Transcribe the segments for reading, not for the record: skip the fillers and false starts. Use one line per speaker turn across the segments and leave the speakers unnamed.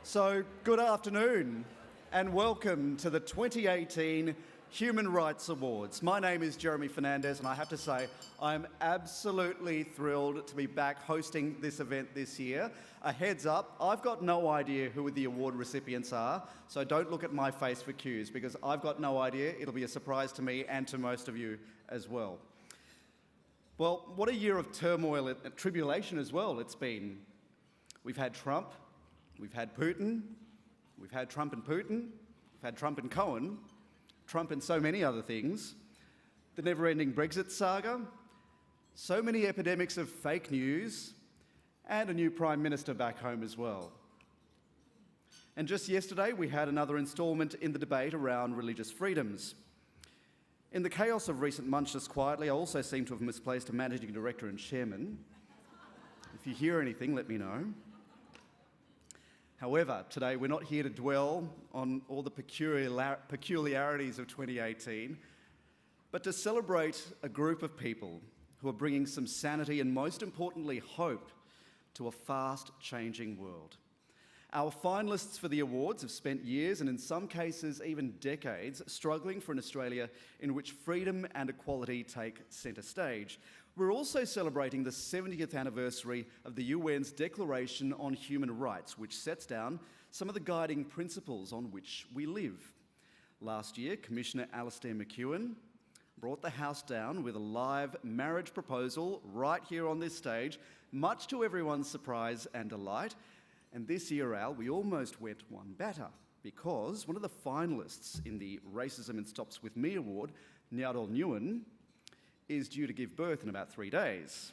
So, good afternoon and welcome to the 2018 Human Rights Awards. My name is Jeremy Fernandez and I have to say I'm absolutely thrilled to be back hosting this event this year. A heads up, I've got no idea who the award recipients are, so don't look at my face for cues because I've got no idea. It'll be a surprise to me and to most of you as well. Well, what a year of turmoil and tribulation as well it's been. We've had Trump, we've had Putin, we've had Trump and Putin, we've had Trump and Cohen, Trump and so many other things, the never-ending Brexit saga, so many epidemics of fake news, and a new Prime Minister back home as well. And just yesterday, we had another instalment in the debate around religious freedoms. In the chaos of recent months, just quietly, I also seem to have misplaced a managing director and chairman. If you hear anything, let me know. However, today we're not here to dwell on all the peculiarities of 2018, but to celebrate a group of people who are bringing some sanity and, most importantly, hope to a fast-changing world. Our finalists for the awards have spent years, and in some cases even decades, struggling for an Australia in which freedom and equality take centre stage. We're also celebrating the 70th anniversary of the UN's Declaration on Human Rights, which sets down some of the guiding principles on which we live. Last year, Commissioner Alastair McEwen brought the House down with a live marriage proposal right here on this stage, much to everyone's surprise and delight. And this year, Al, we almost went one better because one of the finalists in the Racism and Stops With Me award, Nyadol Nguyen, is due to give birth in about 3 days.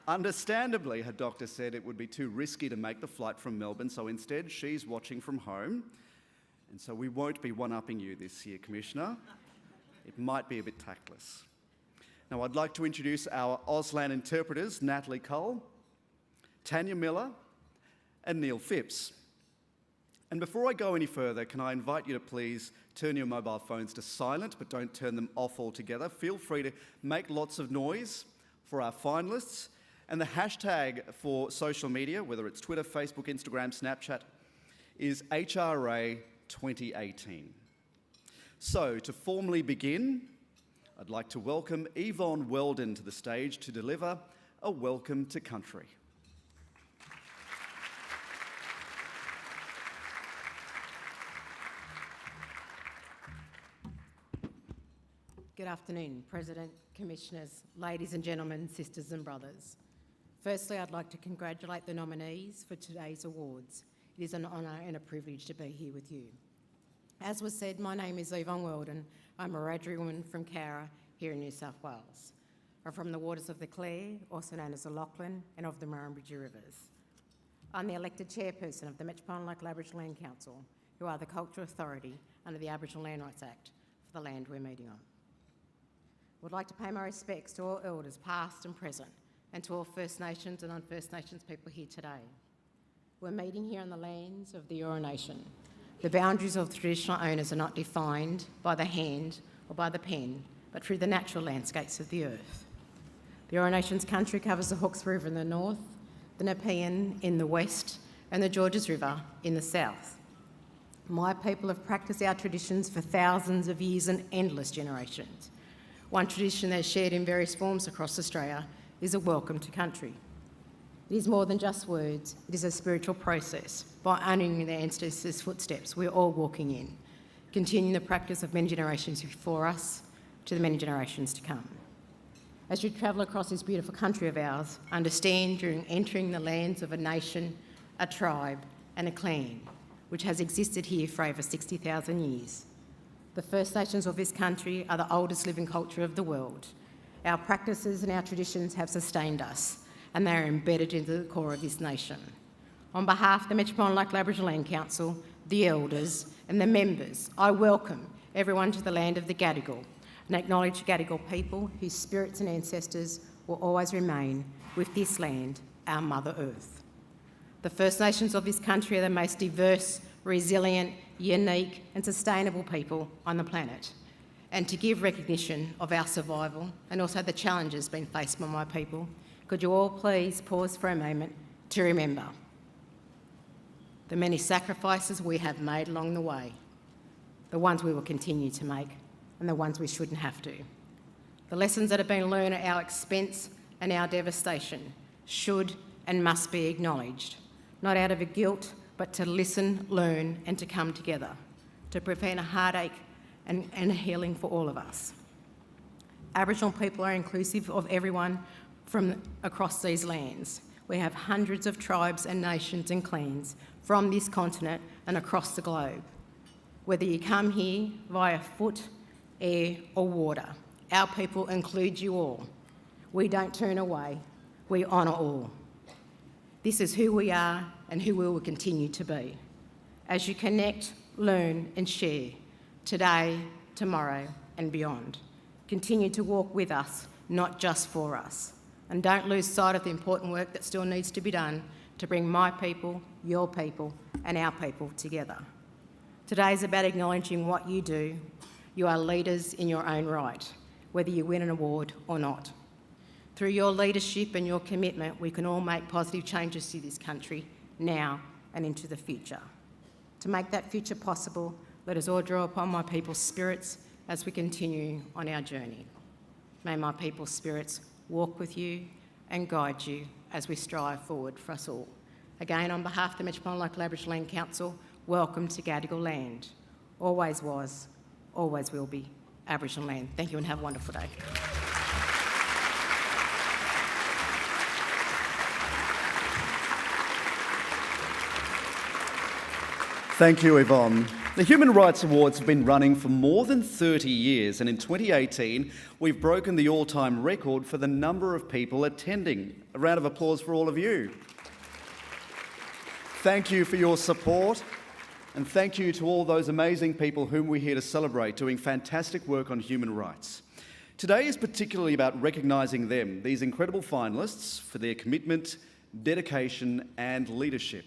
Understandably, her doctor said it would be too risky to make the flight from Melbourne, so instead she's watching from home. And so we won't be one-upping you this year, Commissioner. It might be a bit tactless. Now, I'd like to introduce our Auslan interpreters, Natalie Cole, Tanya Miller, and Neil Phipps. And before I go any further, can I invite you to please turn your mobile phones to silent, but don't turn them off altogether. Feel free to make lots of noise for our finalists. And the hashtag for social media, whether it's Twitter, Facebook, Instagram, Snapchat, is HRA2018. So, to formally begin, I'd like to welcome Yvonne Weldon to the stage to deliver a welcome to country.
Good afternoon, President, Commissioners, ladies and gentlemen, sisters and brothers. Firstly, I'd like to congratulate the nominees for today's awards. It is an honour and a privilege to be here with you. As was said, my name is Yvonne Weldon. I'm a Wiradjuri woman from Cowra here in New South Wales. I'm from the waters of the Clare, also known as the Lachlan, and of the Murrumbidgee Rivers. I'm the elected chairperson of the Metropolitan Local Aboriginal Land Council, who are the cultural authority under the Aboriginal Land Rights Act for the land we're meeting on. I would like to pay my respects to all elders past and present and to all First Nations and non-First Nations people here today. We're meeting here on the lands of the Eora Nation. The boundaries of the traditional owners are not defined by the hand or by the pen, but through the natural landscapes of the earth. The Eora Nation's country covers the Hawkesbury River in the north, the Nepean in the west, and the Georges River in the south. My people have practiced our traditions for thousands of years and endless generations. One tradition that is shared in various forms across Australia is a welcome to country. It is more than just words, it is a spiritual process. By honouring their ancestors' footsteps, we're all walking in, continuing the practice of many generations before us to the many generations to come. As you travel across this beautiful country of ours, understand during entering the lands of a nation, a tribe and a clan, which has existed here for over 60,000 years. The First Nations of this country are the oldest living culture of the world. Our practices and our traditions have sustained us, and they are embedded into the core of this nation. On behalf of the Metropolitan Local Aboriginal Land Council, the elders and the members, I welcome everyone to the land of the Gadigal and acknowledge Gadigal people whose spirits and ancestors will always remain with this land, our Mother Earth. The First Nations of this country are the most diverse, resilient, unique and sustainable people on the planet. And to give recognition of our survival and also the challenges being faced by my people, could you all please pause for a moment to remember. the many sacrifices we have made along the way, the ones we will continue to make, and the ones we shouldn't have to. The lessons that have been learned at our expense and our devastation should and must be acknowledged, not out of a guilt, but to listen, learn, and to come together, to prevent a heartache and a healing for all of us. Aboriginal people are inclusive of everyone from across these lands. We have hundreds of tribes and nations and clans from this continent and across the globe. Whether you come here via foot, air, or water, our people include you all. We don't turn away, we honour all. This is who we are and who we will continue to be. As you connect, learn and share, today, tomorrow and beyond, continue to walk with us, not just for us. And don't lose sight of the important work that still needs to be done to bring my people, your people and our people together. Today is about acknowledging what you do. You are leaders in your own right, whether you win an award or not. Through your leadership and your commitment, we can all make positive changes to this country now and into the future. To make that future possible, let us all draw upon my people's spirits as we continue on our journey. May my people's spirits walk with you and guide you as we strive forward for us all. Again, on behalf of the Metropolitan Local Aboriginal Land Council, welcome to Gadigal land. Always was, always will be Aboriginal land. Thank you and have a wonderful day.
Thank you, Yvonne. The Human Rights Awards have been running for more than 30 years, and in 2018, we've broken the all-time record for the number of people attending. A round of applause for all of you. Thank you for your support, and thank you to all those amazing people whom we're here to celebrate, doing fantastic work on human rights. Today is particularly about recognising them, these incredible finalists, for their commitment, dedication and leadership.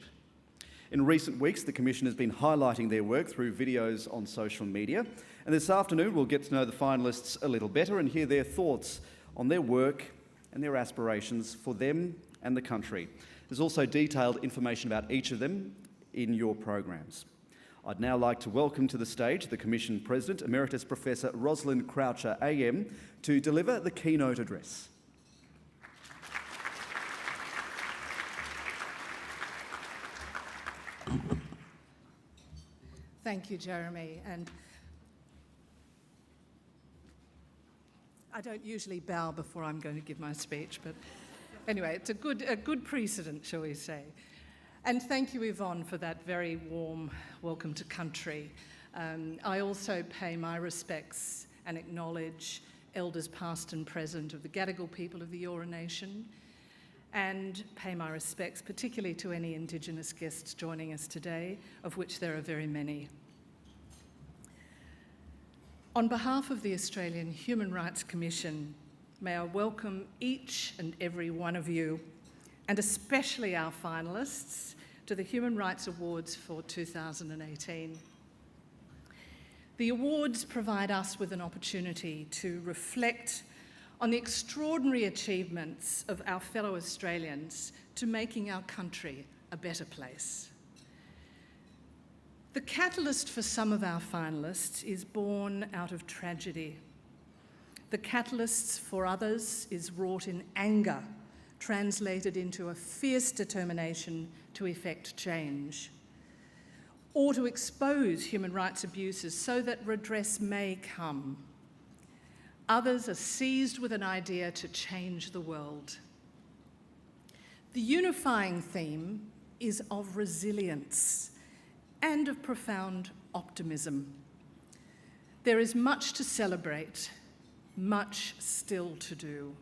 In recent weeks, the Commission has been highlighting their work through videos on social media, and this afternoon we'll get to know the finalists a little better and hear their thoughts on their work and their aspirations for them and the country. There's also detailed information about each of them in your programs. I'd now like to welcome to the stage the Commission President, Emeritus Professor Rosalind Croucher AM, to deliver the keynote address.
Thank you, Jeremy. And I don't usually bow before I'm going to give my speech, but anyway, it's a good precedent, shall we say. And thank you, Yvonne, for that very warm welcome to country. I also pay my respects and acknowledge elders past and present of the Gadigal people of the Eora Nation, and pay my respects particularly to any Indigenous guests joining us today, of which there are very many. On behalf of the Australian Human Rights Commission, may I welcome each and every one of you, and especially our finalists, to the Human Rights Awards for 2018. The awards provide us with an opportunity to reflect on the extraordinary achievements of our fellow Australians to making our country a better place. The catalyst for some of our finalists is born out of tragedy. The catalyst for others is wrought in anger, translated into a fierce determination to effect change, or to expose human rights abuses so that redress may come. Others are seized with an idea to change the world. The unifying theme is of resilience and of profound optimism. There is much to celebrate, much still to do.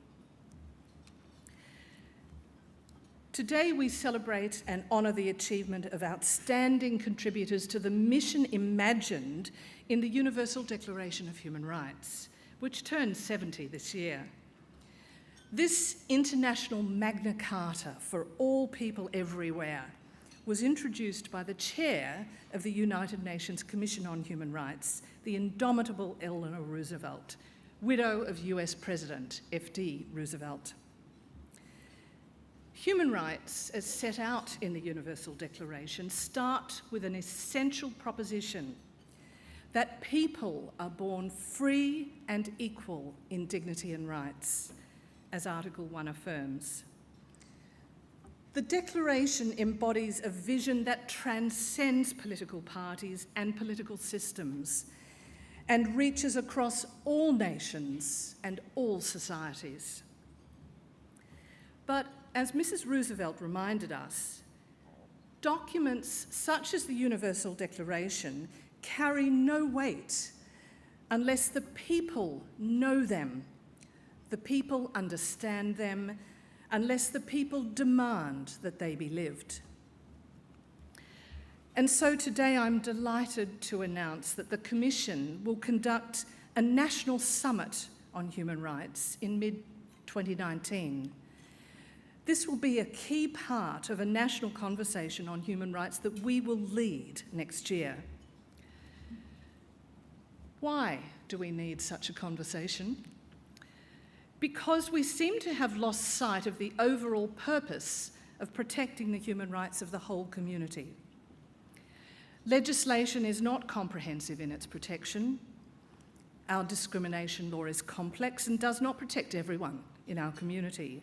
Today we celebrate and honour the achievement of outstanding contributors to the mission imagined in the Universal Declaration of Human Rights, which turns 70 this year. This international Magna Carta for all people everywhere was introduced by the chair of the United Nations Commission on Human Rights, the indomitable Eleanor Roosevelt, widow of US President F.D. Roosevelt. Human rights, as set out in the Universal Declaration, start with an essential proposition that people are born free and equal in dignity and rights, as Article 1 affirms. The Declaration embodies a vision that transcends political parties and political systems and reaches across all nations and all societies. But as Mrs. Roosevelt reminded us, documents such as the Universal Declaration carry no weight unless the people know them, the people understand them, unless the people demand that they be lived. And so today I'm delighted to announce that the Commission will conduct a national summit on human rights in mid-2019. This will be a key part of a national conversation on human rights that we will lead next year. Why do we need such a conversation? Because we seem to have lost sight of the overall purpose of protecting the human rights of the whole community. Legislation is not comprehensive in its protection. Our discrimination law is complex and does not protect everyone in our community.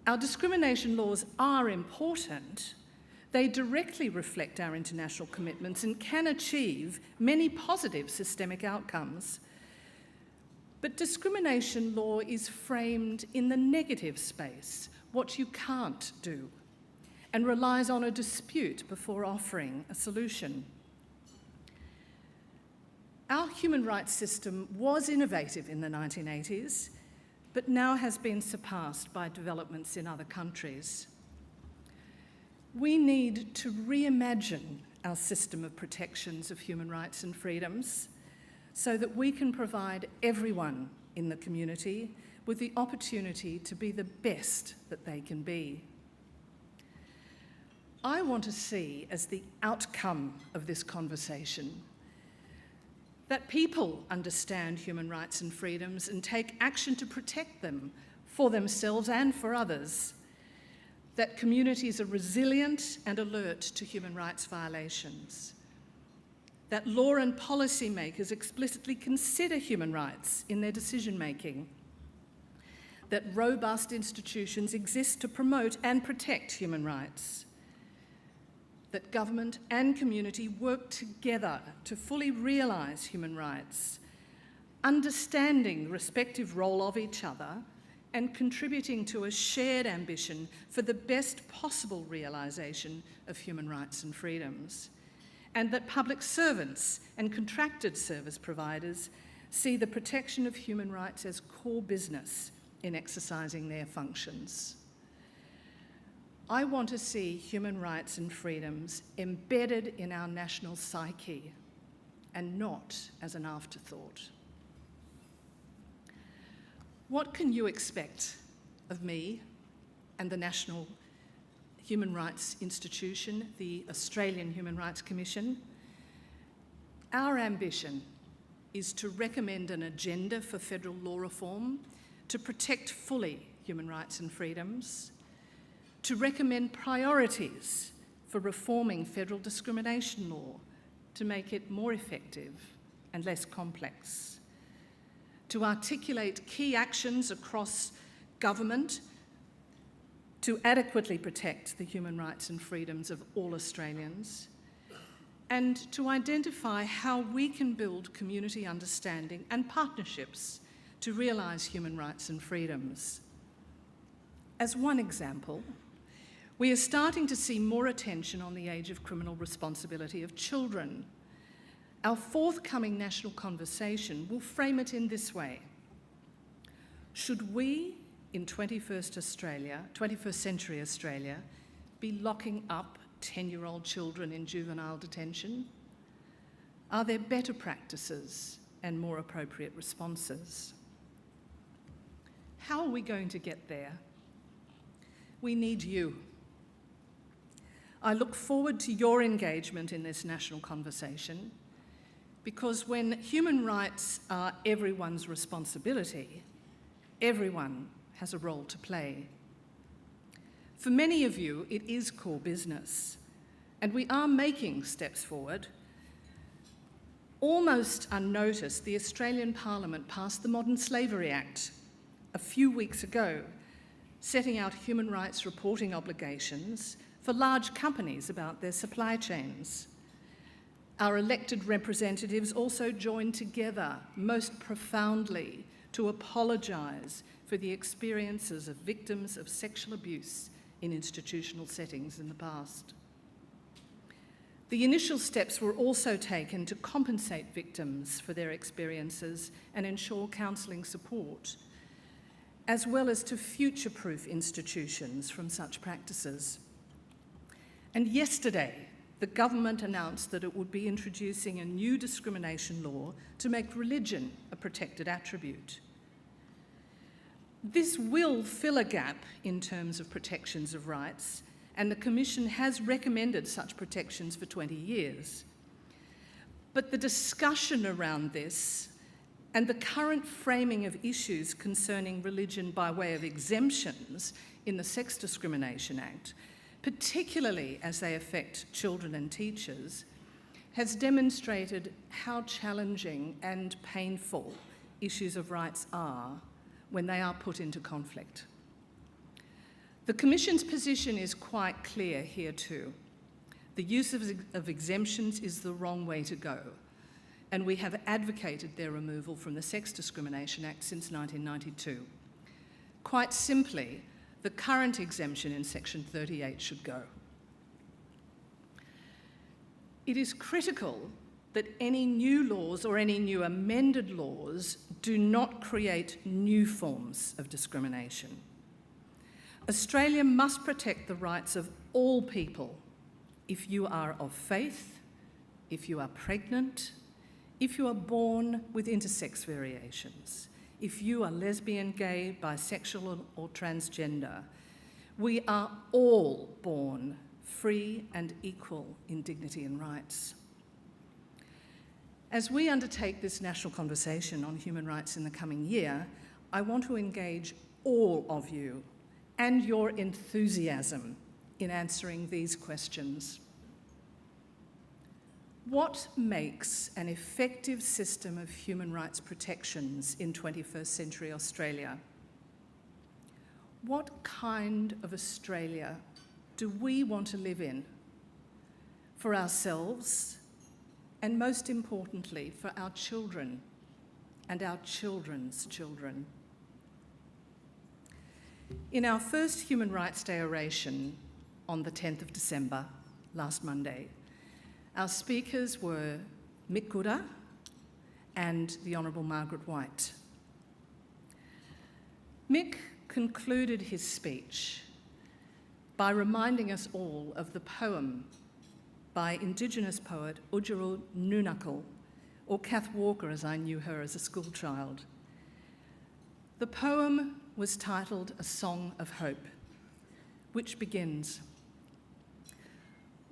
Our discrimination laws are important. They directly reflect our international commitments and can achieve many positive systemic outcomes. But discrimination law is framed in the negative space, what you can't do, and relies on a dispute before offering a solution. Our human rights system was innovative in the 1980s, but now has been surpassed by developments in other countries. We need to reimagine our system of protections of human rights and freedoms so that we can provide everyone in the community with the opportunity to be the best that they can be. I want to see as the outcome of this conversation that people understand human rights and freedoms and take action to protect them for themselves and for others, that communities are resilient and alert to human rights violations, that law and policy makers explicitly consider human rights in their decision-making, that robust institutions exist to promote and protect human rights, that government and community work together to fully realise human rights, understanding the respective role of each other and contributing to a shared ambition for the best possible realisation of human rights and freedoms, and that public servants and contracted service providers see the protection of human rights as core business in exercising their functions. I want to see human rights and freedoms embedded in our national psyche and not as an afterthought. What can you expect of me and the National Human Rights Institution, the Australian Human Rights Commission? Our ambition is to recommend an agenda for federal law reform to protect fully human rights and freedoms, to recommend priorities for reforming federal discrimination law to make it more effective and less complex, to articulate key actions across government to adequately protect the human rights and freedoms of all Australians, and to identify how we can build community understanding and partnerships to realise human rights and freedoms. As one example, we are starting to see more attention on the age of criminal responsibility of children. Our forthcoming national conversation will frame it in this way. Should we, in 21st century Australia, be locking up 10-year-old children in juvenile detention? Are there better practices and more appropriate responses? How are we going to get there? We need you. I look forward to your engagement in this national conversation, because when human rights are everyone's responsibility, everyone has a role to play. For many of you, it is core business, and we are making steps forward. Almost unnoticed, the Australian Parliament passed the Modern Slavery Act a few weeks ago, setting out human rights reporting obligations for large companies about their supply chains. Our elected representatives also joined together most profoundly to apologise for the experiences of victims of sexual abuse in institutional settings in the past. The initial steps were also taken to compensate victims for their experiences and ensure counselling support, as well as to future-proof institutions from such practices. And yesterday, the government announced that it would be introducing a new discrimination law to make religion a protected attribute. This will fill a gap in terms of protections of rights, and the Commission has recommended such protections for 20 years. But the discussion around this and the current framing of issues concerning religion by way of exemptions in the Sex Discrimination Act, particularly as they affect children and teachers, has demonstrated how challenging and painful issues of rights are when they are put into conflict. The Commission's position is quite clear here too. The use of exemptions is the wrong way to go, and we have advocated their removal from the Sex Discrimination Act since 1992. Quite simply, the current exemption in Section 38 should go. It is critical that any new laws or any new amended laws do not create new forms of discrimination. Australia must protect the rights of all people. If you are of faith, if you are pregnant, if you are born with intersex variations, if you are lesbian, gay, bisexual or transgender, we are all born free and equal in dignity and rights. As we undertake this national conversation on human rights in the coming year, I want to engage all of you and your enthusiasm in answering these questions. What makes an effective system of human rights protections in 21st century Australia? What kind of Australia do we want to live in for ourselves, and most importantly, for our children and our children's children? In our first Human Rights Day oration on the 10th of December, last Monday, our speakers were Mick Gooda and the Honourable Margaret White. Mick concluded his speech by reminding us all of the poem by Indigenous poet Oodgeroo Noonuccal, or Kath Walker as I knew her as a schoolchild. The poem was titled A Song of Hope, which begins,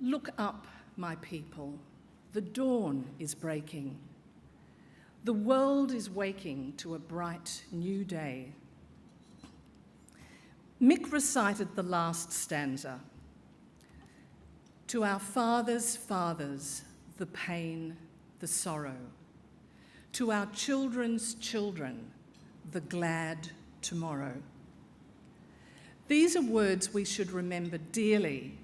"Look up, my people, the dawn is breaking. The world is waking to a bright new day." Mick recited the last stanza. To our fathers' fathers, the pain, the sorrow. To our children's children, the glad tomorrow. These are words we should remember dearly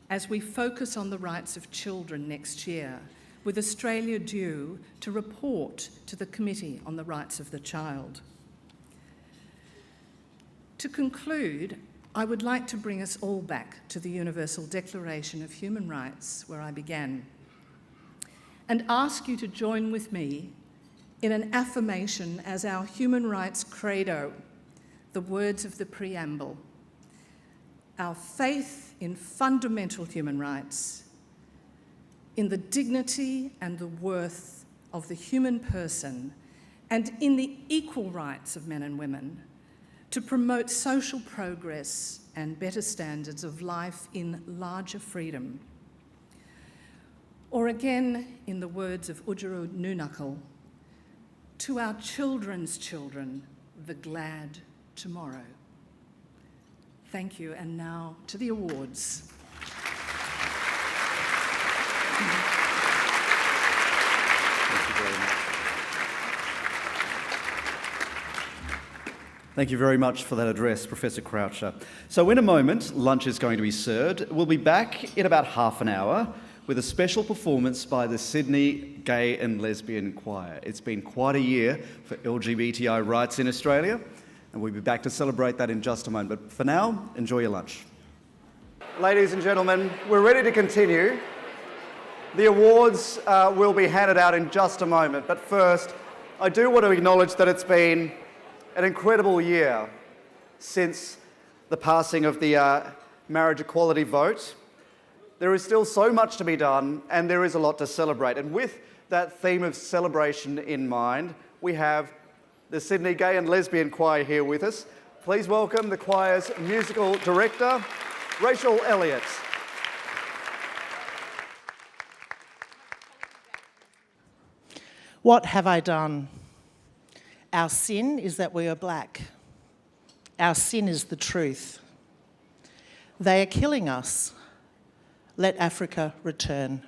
as we focus on the rights of children next year, with Australia due to report to the Committee on the Rights of the Child. To conclude, I would like to bring us all back to the Universal Declaration of Human Rights, where I began, and ask you to join with me in an affirmation as our human rights credo, the words of the preamble. Our faith in fundamental human rights, in the dignity and the worth of the human person, and in the equal rights of men and women, to promote social progress and better standards of life in larger freedom. Or again, in the words of Oodgeroo Noonuccal, to our children's children, the glad tomorrow. Thank you. And now to the awards.
Thank you very much for that address, Professor Croucher. So in a moment, lunch is going to be served. We'll be back in about half an hour with a special performance by the Sydney Gay and Lesbian Choir. It's been quite a year for LGBTI rights in Australia, and we'll be back to celebrate that in just a moment. But for now, enjoy your lunch. Ladies and gentlemen, we're ready to continue. The awards will be handed out in just a moment, but first, I do want to acknowledge that it's been an incredible year since the passing of the marriage equality vote. There is still so much to be done, and there is a lot to celebrate. And with that theme of celebration in mind, we have the Sydney Gay and Lesbian Choir here with us. Please welcome the choir's musical director, Rachel Elliott.
What have I done? Our sin is that we are black. Our sin is the truth. They are killing us. Let Africa return.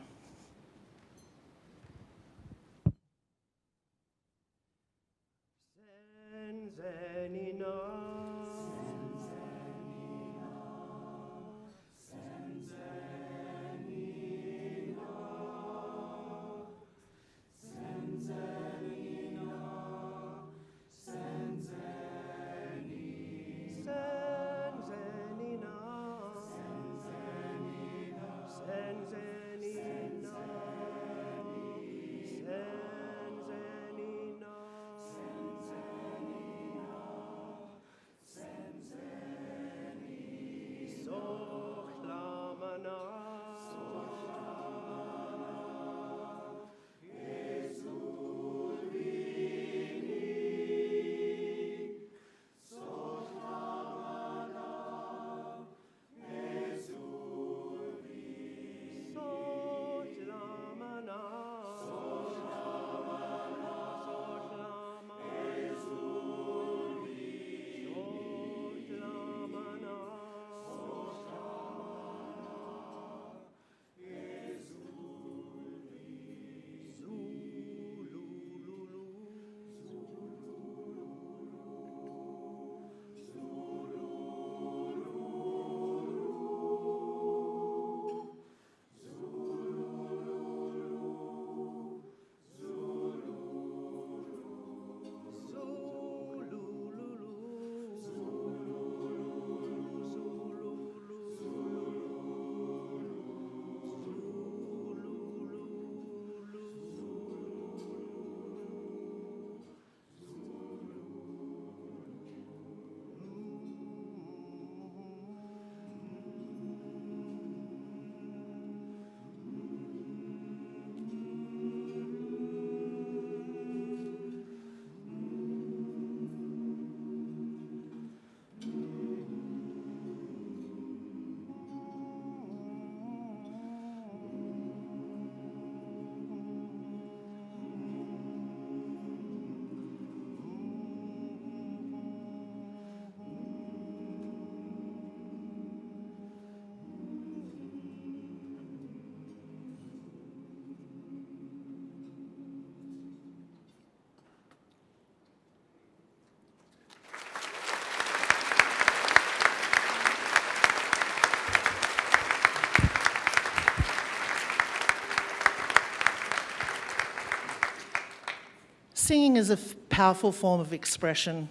Singing is a powerful form of expression,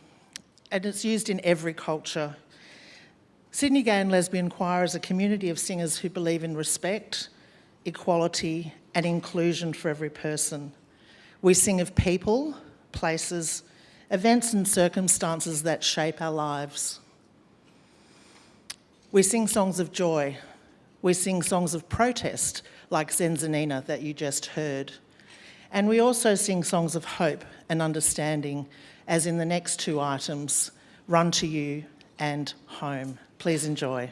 and it's used in every culture. Sydney Gay and Lesbian Choir is a community of singers who believe in respect, equality, and inclusion for every person. We sing of people, places, events and circumstances that shape our lives. We sing songs of joy. We sing songs of protest, like Zenzanina that you just heard. And we also sing songs of hope and understanding, as in the next two items, Run to You and Home. Please enjoy.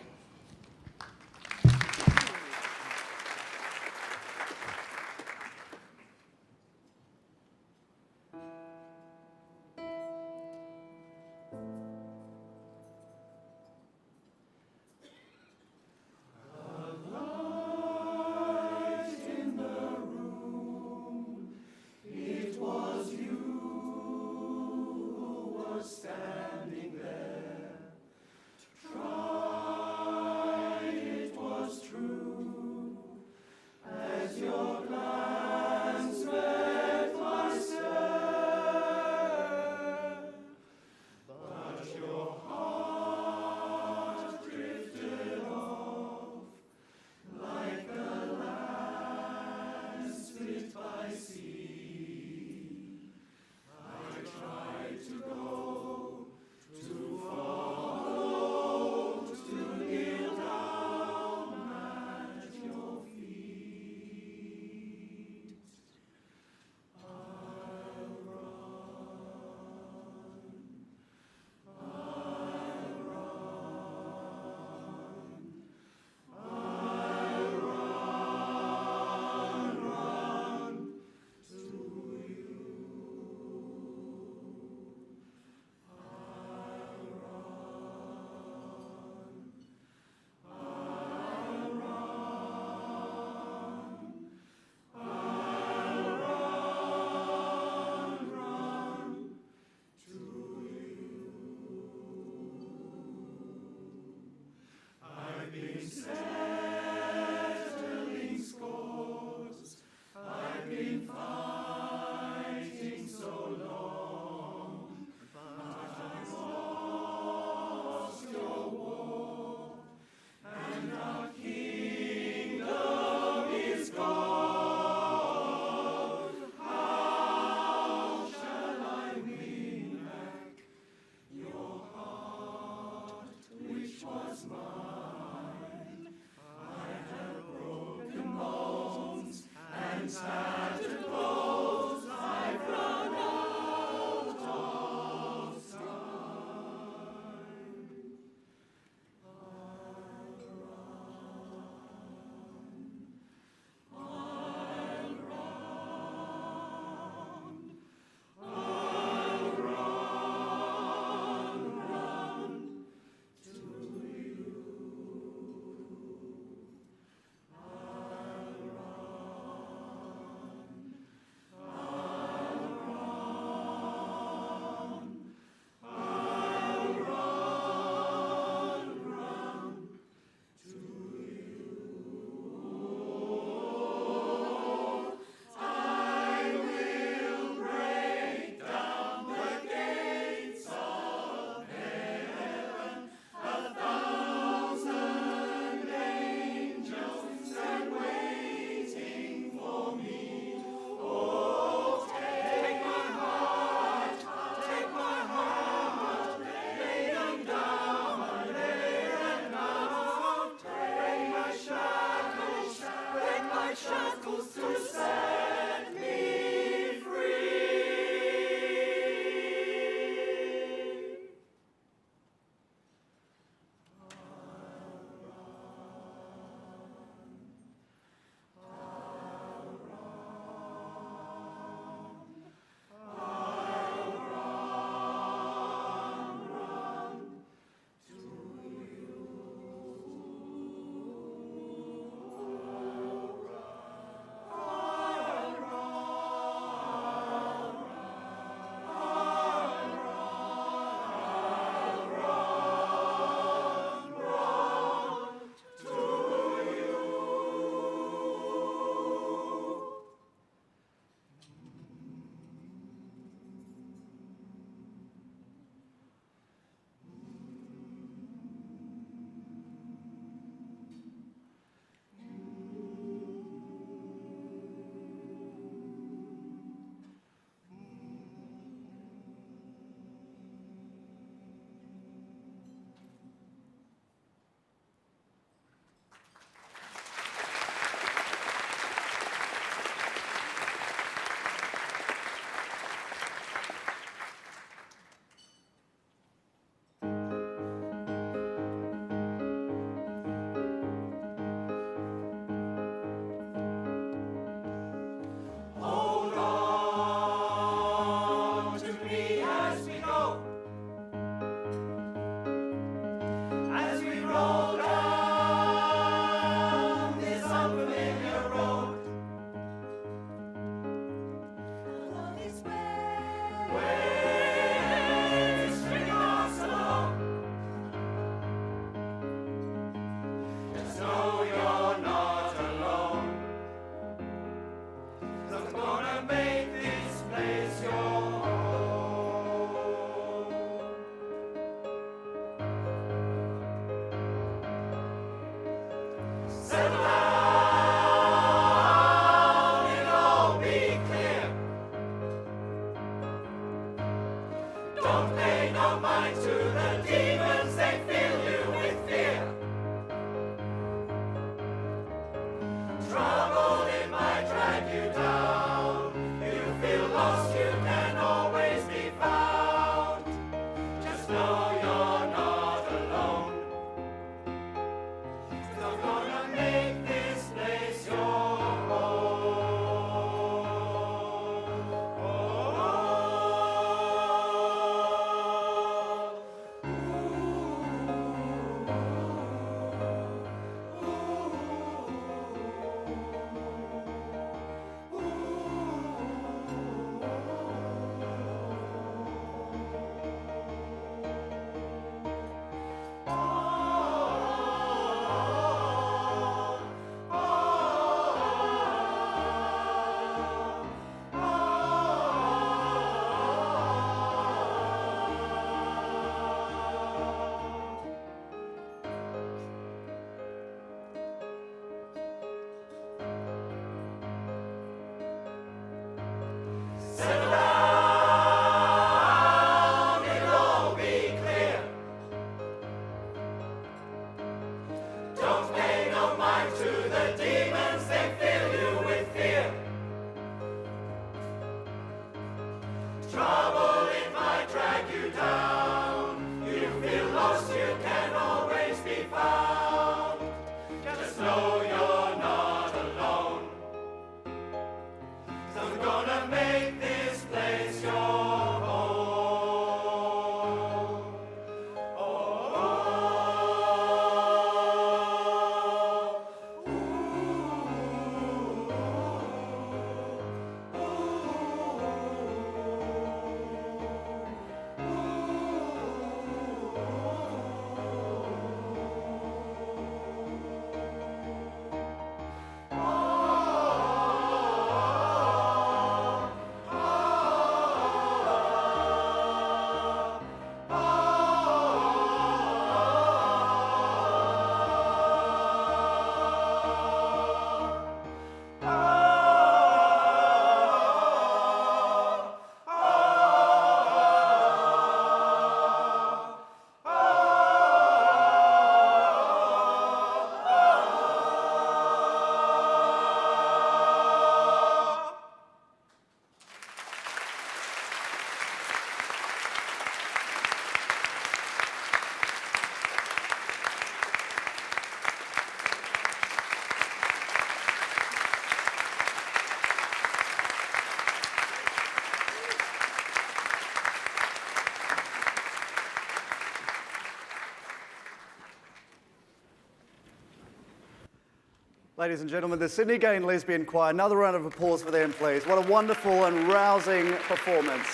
Ladies and gentlemen, the Sydney Gay and Lesbian Choir. Another round of applause for them, please. What a wonderful and rousing performance.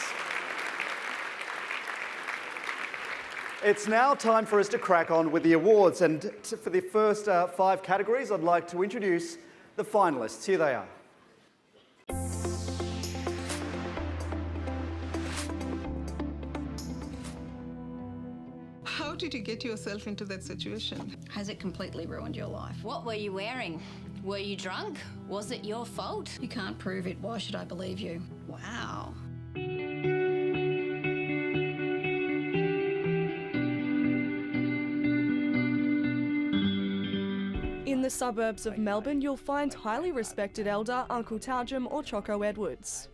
It's now time for us to crack on with the awards. And for the first 5 categories, I'd like to introduce the finalists. Here they are.
How did you get yourself into that situation?
Has it completely ruined your life?
What were you wearing? Were you drunk? Was it your fault?
You can't prove it. Why should I believe you?
Wow.
In the suburbs of Melbourne, you'll find highly respected elder Uncle Taljum or Choco Edwards.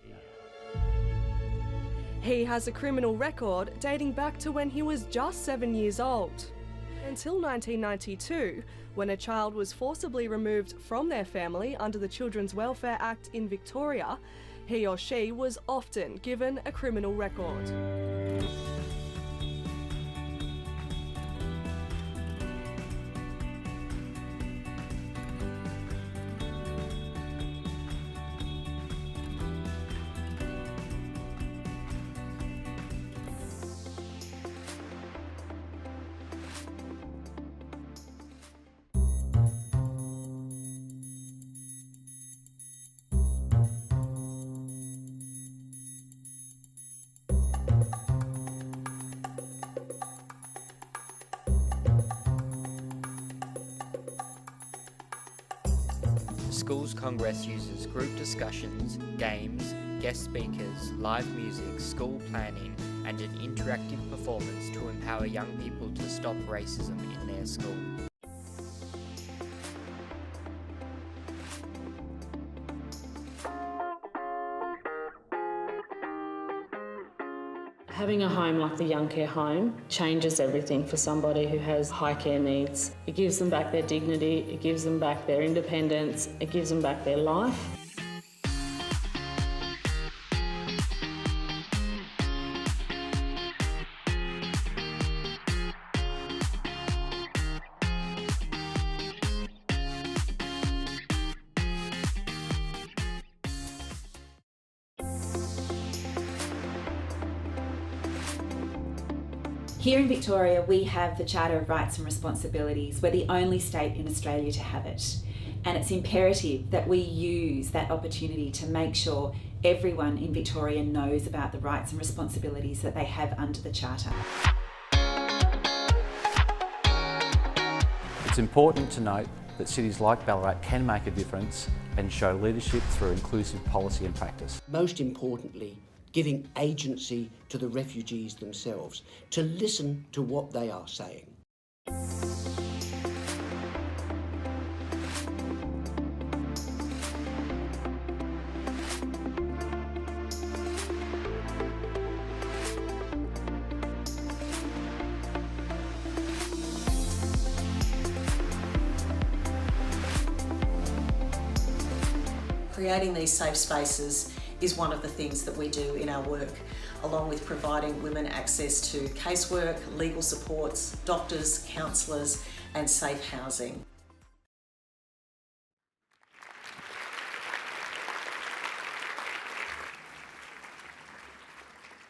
He has a criminal record dating back to when he was just 7 years old. Until 1992, when a child was forcibly removed from their family under the Children's Welfare Act in Victoria, he or she was often given a criminal record.
The Schools Congress uses group discussions, games, guest speakers, live music, school planning, and an interactive performance to empower young people to stop racism in their school.
Having a home like the Young Care Home changes everything for somebody who has high care needs. It gives them back their dignity, it gives them back their independence, it gives them back their life.
Here in Victoria, we have the Charter of Rights and Responsibilities. We're the only state in Australia to have it. And it's imperative that we use that opportunity to make sure everyone in Victoria knows about the rights and responsibilities that they have under the Charter.
It's important to note that cities like Ballarat can make a difference and show leadership through inclusive policy and practice.
Most importantly, giving agency to the refugees themselves, to listen to what they are saying.
Creating these safe spaces is one of the things that we do in our work, along with providing women access to casework, legal supports, doctors, counsellors and safe housing.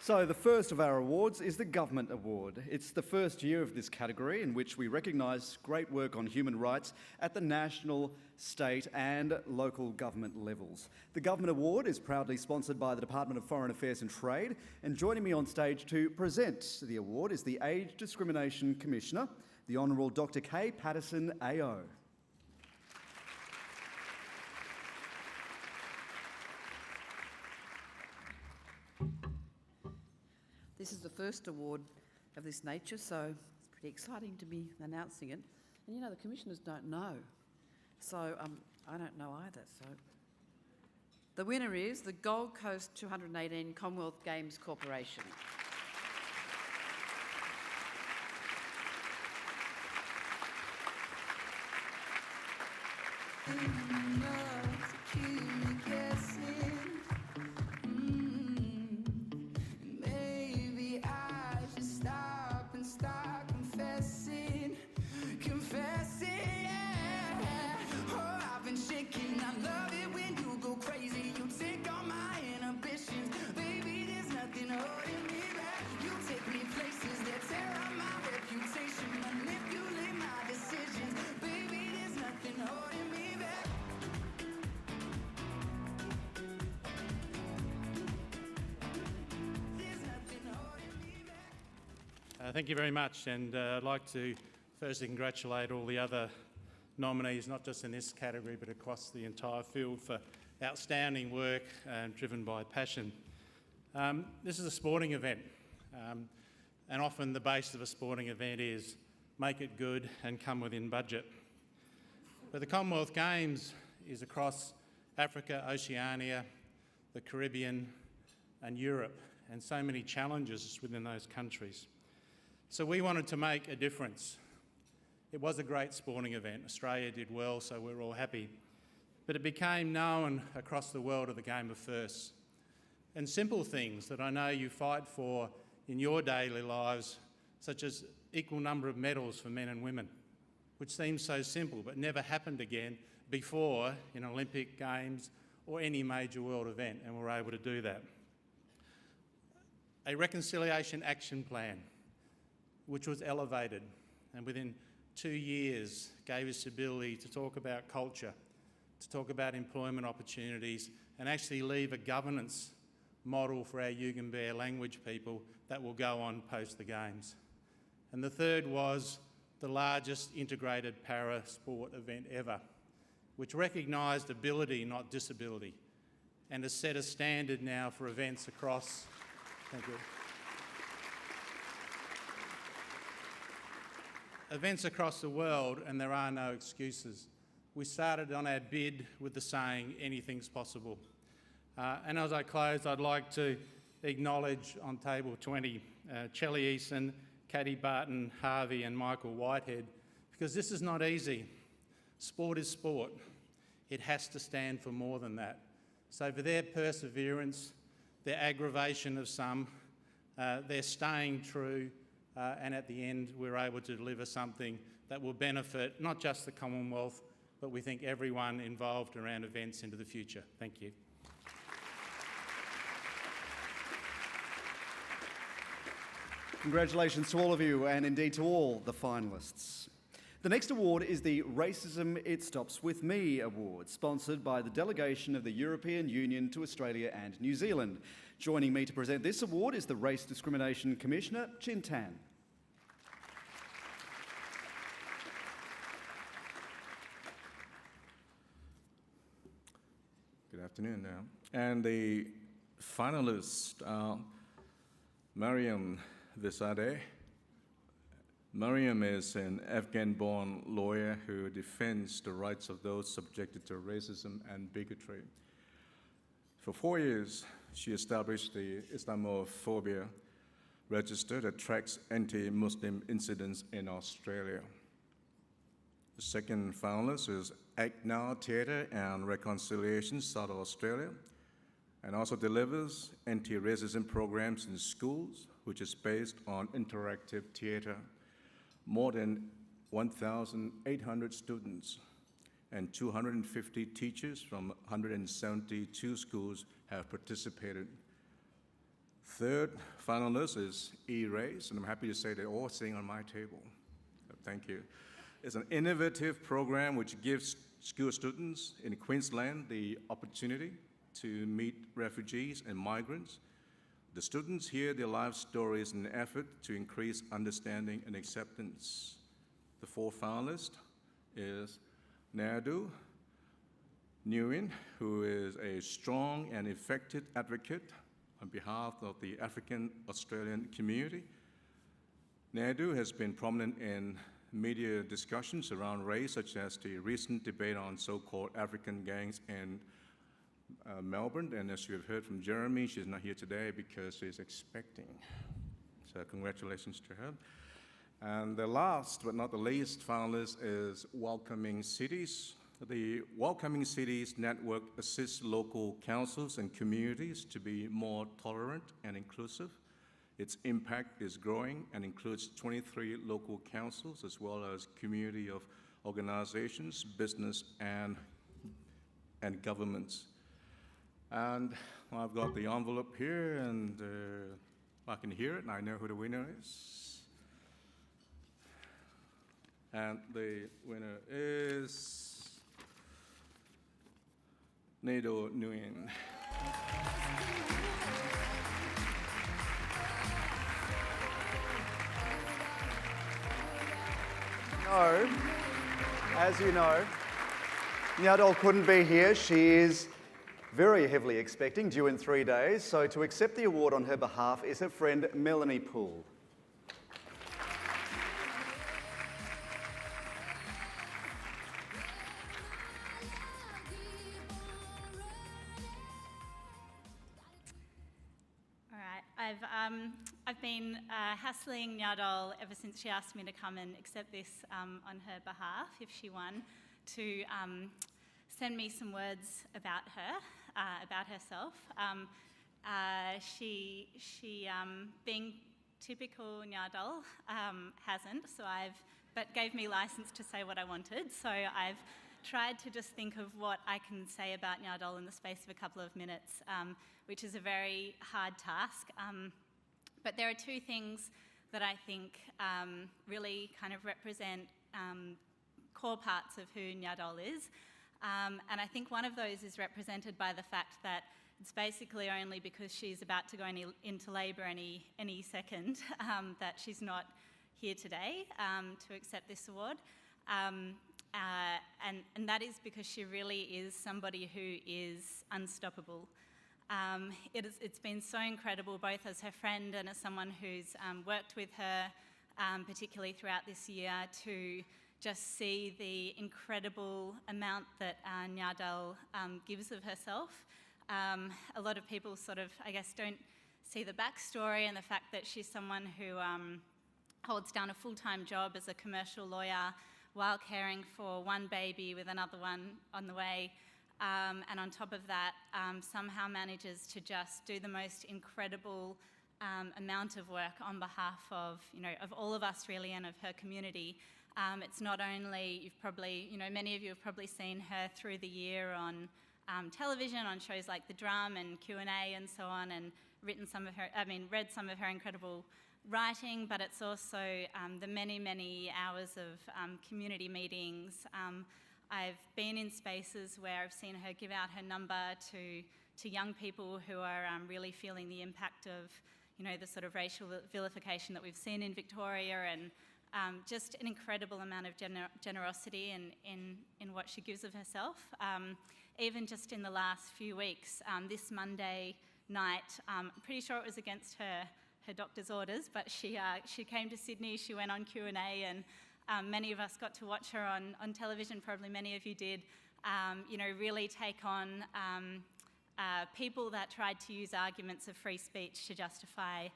So the first of our awards is the Government Award. It's the first year of this category in which we recognise great work on human rights at the national, state and local government levels. The Government Award is proudly sponsored by the Department of Foreign Affairs and Trade, and joining me on stage to present the award is the Age Discrimination Commissioner, the Honourable Dr. Kay Patterson AO.
This is the first award of this nature, so it's pretty exciting to be announcing it. And you know, the commissioners don't know, so I don't know either. So the winner is the Gold Coast 218 Commonwealth Games Corporation.
Thank you very much, and I'd like to firstly congratulate all the other nominees, not just in this category but across the entire field, for outstanding work driven by passion. This is a sporting event, and often the base of a sporting event is make it good and come within budget. But the Commonwealth Games is across Africa, Oceania, the Caribbean and Europe, and so many challenges within those countries. So we wanted to make a difference. It was a great sporting event. Australia did well, so we're all happy. But it became known across the world of the game of firsts. And simple things that I know you fight for in your daily lives, such as equal number of medals for men and women, which seems so simple but never happened again before in Olympic Games or any major world event, and we're able to do that. A reconciliation action plan, which was elevated and within 2 years gave us the ability to talk about culture, to talk about employment opportunities, and actually leave a governance model for our Yugambeh language people that will go on post the Games. And the third was the largest integrated para-sport event ever, which recognised ability, not disability, and has set a standard now for events across, thank you, events across the world, and there are no excuses. We started on our bid with the saying, anything's possible. And as I close, I'd like to acknowledge on table 20, Chelly Eason, Caddy Barton, Harvey and Michael Whitehead, because this is not easy. Sport is sport. It has to stand for more than that. So for their perseverance, their aggravation of some, their staying true, and at the end we're able to deliver something that will benefit not just the Commonwealth, but we think everyone involved around events into the future. Thank you.
Congratulations to all of you, and indeed to all the finalists. The next award is the Racism It Stops With Me Award, sponsored by the delegation of the European Union to Australia and New Zealand. Joining me to present this award is the Race Discrimination Commissioner, Chin Tan.
Good afternoon now. And the finalists are Mariam Visadeh. Mariam is an Afghan-born lawyer who defends the rights of those subjected to racism and bigotry. For 4 years, she established the Islamophobia Register that tracks anti-Muslim incidents in Australia. The second finalist is Act Now Theatre and Reconciliation, South Australia, and also delivers anti-racism programs in schools, which is based on interactive theatre. More than 1,800 students and 250 teachers from 172 schools have participated. Third finalist is E-Race, and I'm happy to say they're all sitting on my table. Thank you. It's an innovative program which gives school students in Queensland the opportunity to meet refugees and migrants. The students hear their life stories in an effort to increase understanding and acceptance. The fourth finalist is Naidu Nguyen, who is a strong and effective advocate on behalf of the African Australian community. Naidu has been prominent in media discussions around race, such as the recent debate on so-called African gangs in Melbourne, and as you have heard from Jeremy, she's not here today because she's expecting. So congratulations to her. And the last but not the least finalist is Welcoming Cities. The Welcoming Cities Network assists local councils and communities to be more tolerant and inclusive. Its impact is growing and includes 23 local councils as well as community of organizations, business, and governments. And I've got the envelope here, and I can hear it, and I know who the winner is. And the winner is Naidu Nguyen.
No, as you know, Nyadol couldn't be here. She is very heavily expecting, due in 3 days. So to accept the award on her behalf is her friend Melanie Poole.
All right, I've been hassling Nyadol ever since she asked me to come and accept this on her behalf, if she won, to send me some words about her, about herself. She being typical Nyadol, hasn't, but gave me license to say what I wanted. So I've tried to just think of what I can say about Nyadol in the space of a couple of minutes, which is a very hard task. But there are two things that I think really kind of represent core parts of who Nyadol is. And I think one of those is represented by the fact that it's basically only because she's about to go into labour any second that she's not here today to accept this award. And that is because she really is somebody who is unstoppable. It's been so incredible, both as her friend and as someone who's worked with her, particularly throughout this year, to just see the incredible amount that Nyadol gives of herself. A lot of people sort of, I guess, don't see the backstory and the fact that she's someone who holds down a full-time job as a commercial lawyer while caring for one baby with another one on the way. And on top of that, somehow manages to just do the most incredible amount of work on behalf of, of all of us really, and of her community. It's not only, you've probably, many of you have probably seen her through the year on television, on shows like The Drum and Q&A and so on, and read some of her incredible writing, but it's also the many, many hours of community meetings. I've been in spaces where I've seen her give out her number to young people who are really feeling the impact of, the sort of racial vilification that we've seen in Victoria, and just an incredible amount of generosity in what she gives of herself. Even just in the last few weeks, this Monday, night. I'm pretty sure it was against her doctor's orders, but she came to Sydney, she went on Q&A, and many of us got to watch her on television, probably many of you did, really take on people that tried to use arguments of free speech to justify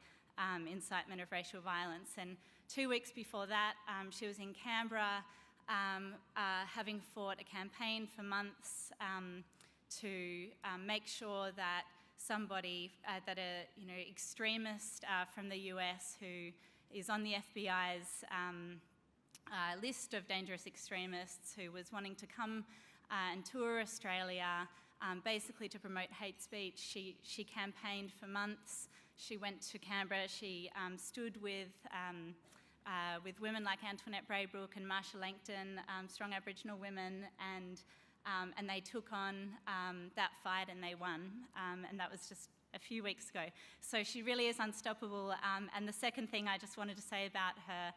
incitement of racial violence. And 2 weeks before that, she was in Canberra, having fought a campaign for months to make sure that somebody, extremist from the US who is on the FBI's list of dangerous extremists, who was wanting to come and tour Australia, basically to promote hate speech. She campaigned for months. She went to Canberra. She stood with women like Antoinette Braybrook and Marsha Langton, strong Aboriginal women, and they took on that fight and they won. And that was just a few weeks ago. So she really is unstoppable. And the second thing I just wanted to say about her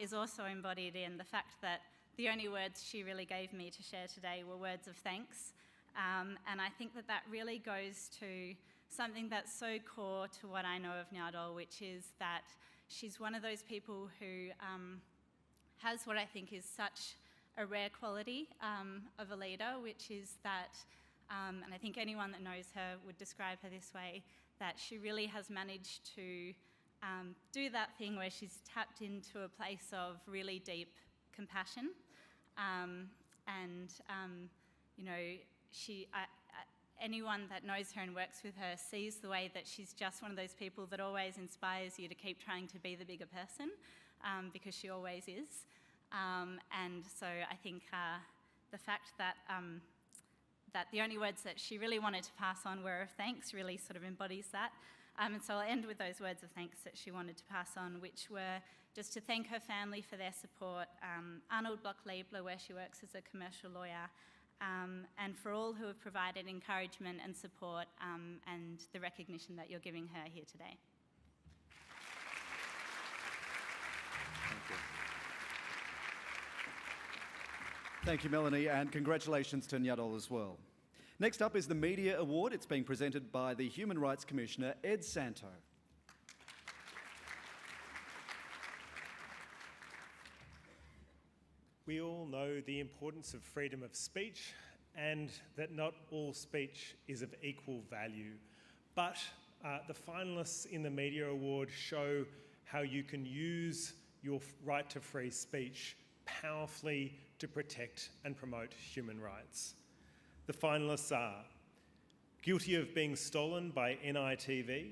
is also embodied in the fact that the only words she really gave me to share today were words of thanks. And I think that really goes to something that's so core to what I know of Nyadol, which is that she's one of those people who has what I think is such a rare quality of a leader, which is that, and I think anyone that knows her would describe her this way, that she really has managed to do that thing where she's tapped into a place of really deep compassion. Anyone that knows her and works with her sees the way that she's just one of those people that always inspires you to keep trying to be the bigger person, because she always is. And so I think the fact that the only words that she really wanted to pass on were of thanks really sort of embodies that. And so I'll end with those words of thanks that she wanted to pass on, which were just to thank her family for their support, Arnold Bloch-Liebler, where she works as a commercial lawyer, and for all who have provided encouragement and support, and the recognition that you're giving her here today.
Thank you. Thank you, Melanie, and congratulations to Nyadol as well. Next up is the Media Award. It's being presented by the Human Rights Commissioner, Ed Santow.
We all know the importance of freedom of speech and that not all speech is of equal value. But the finalists in the Media Award show how you can use your right to free speech powerfully to protect and promote human rights. The finalists are Guilty of Being Stolen by NITV.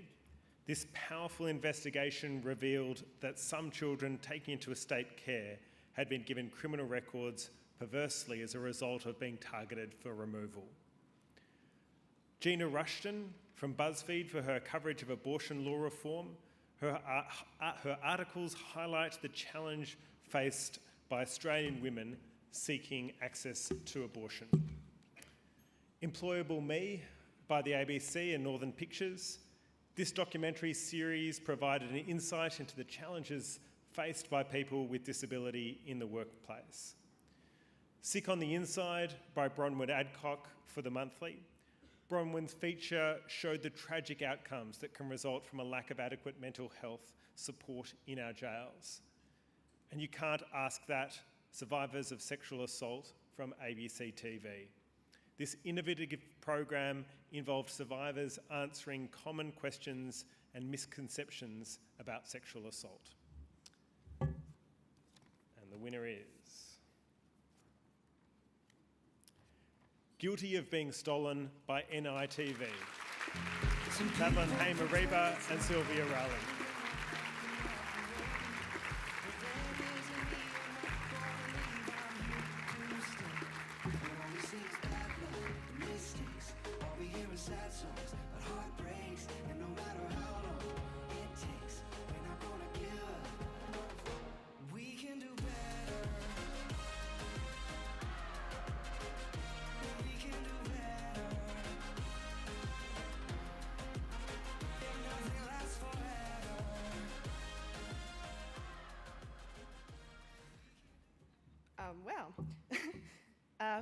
This powerful investigation revealed that some children taken into estate care had been given criminal records perversely as a result of being targeted for removal. Gina Rushton from BuzzFeed for her coverage of abortion law reform. Her articles highlight the challenge faced by Australian women seeking access to abortion. Employable Me by the ABC and Northern Pictures. This documentary series provided an insight into the challenges faced by people with disability in the workplace. Sick on the Inside by Bronwyn Adcock for The Monthly. Bronwyn's feature showed the tragic outcomes that can result from a lack of adequate mental health support in our jails. And You Can't Ask That, Survivors of Sexual Assault from ABC TV. This innovative program involved survivors answering common questions and misconceptions about sexual assault. And the winner is Guilty of Being Stolen by NITV. Madeline Hamer-Reba and Sylvia Rowling.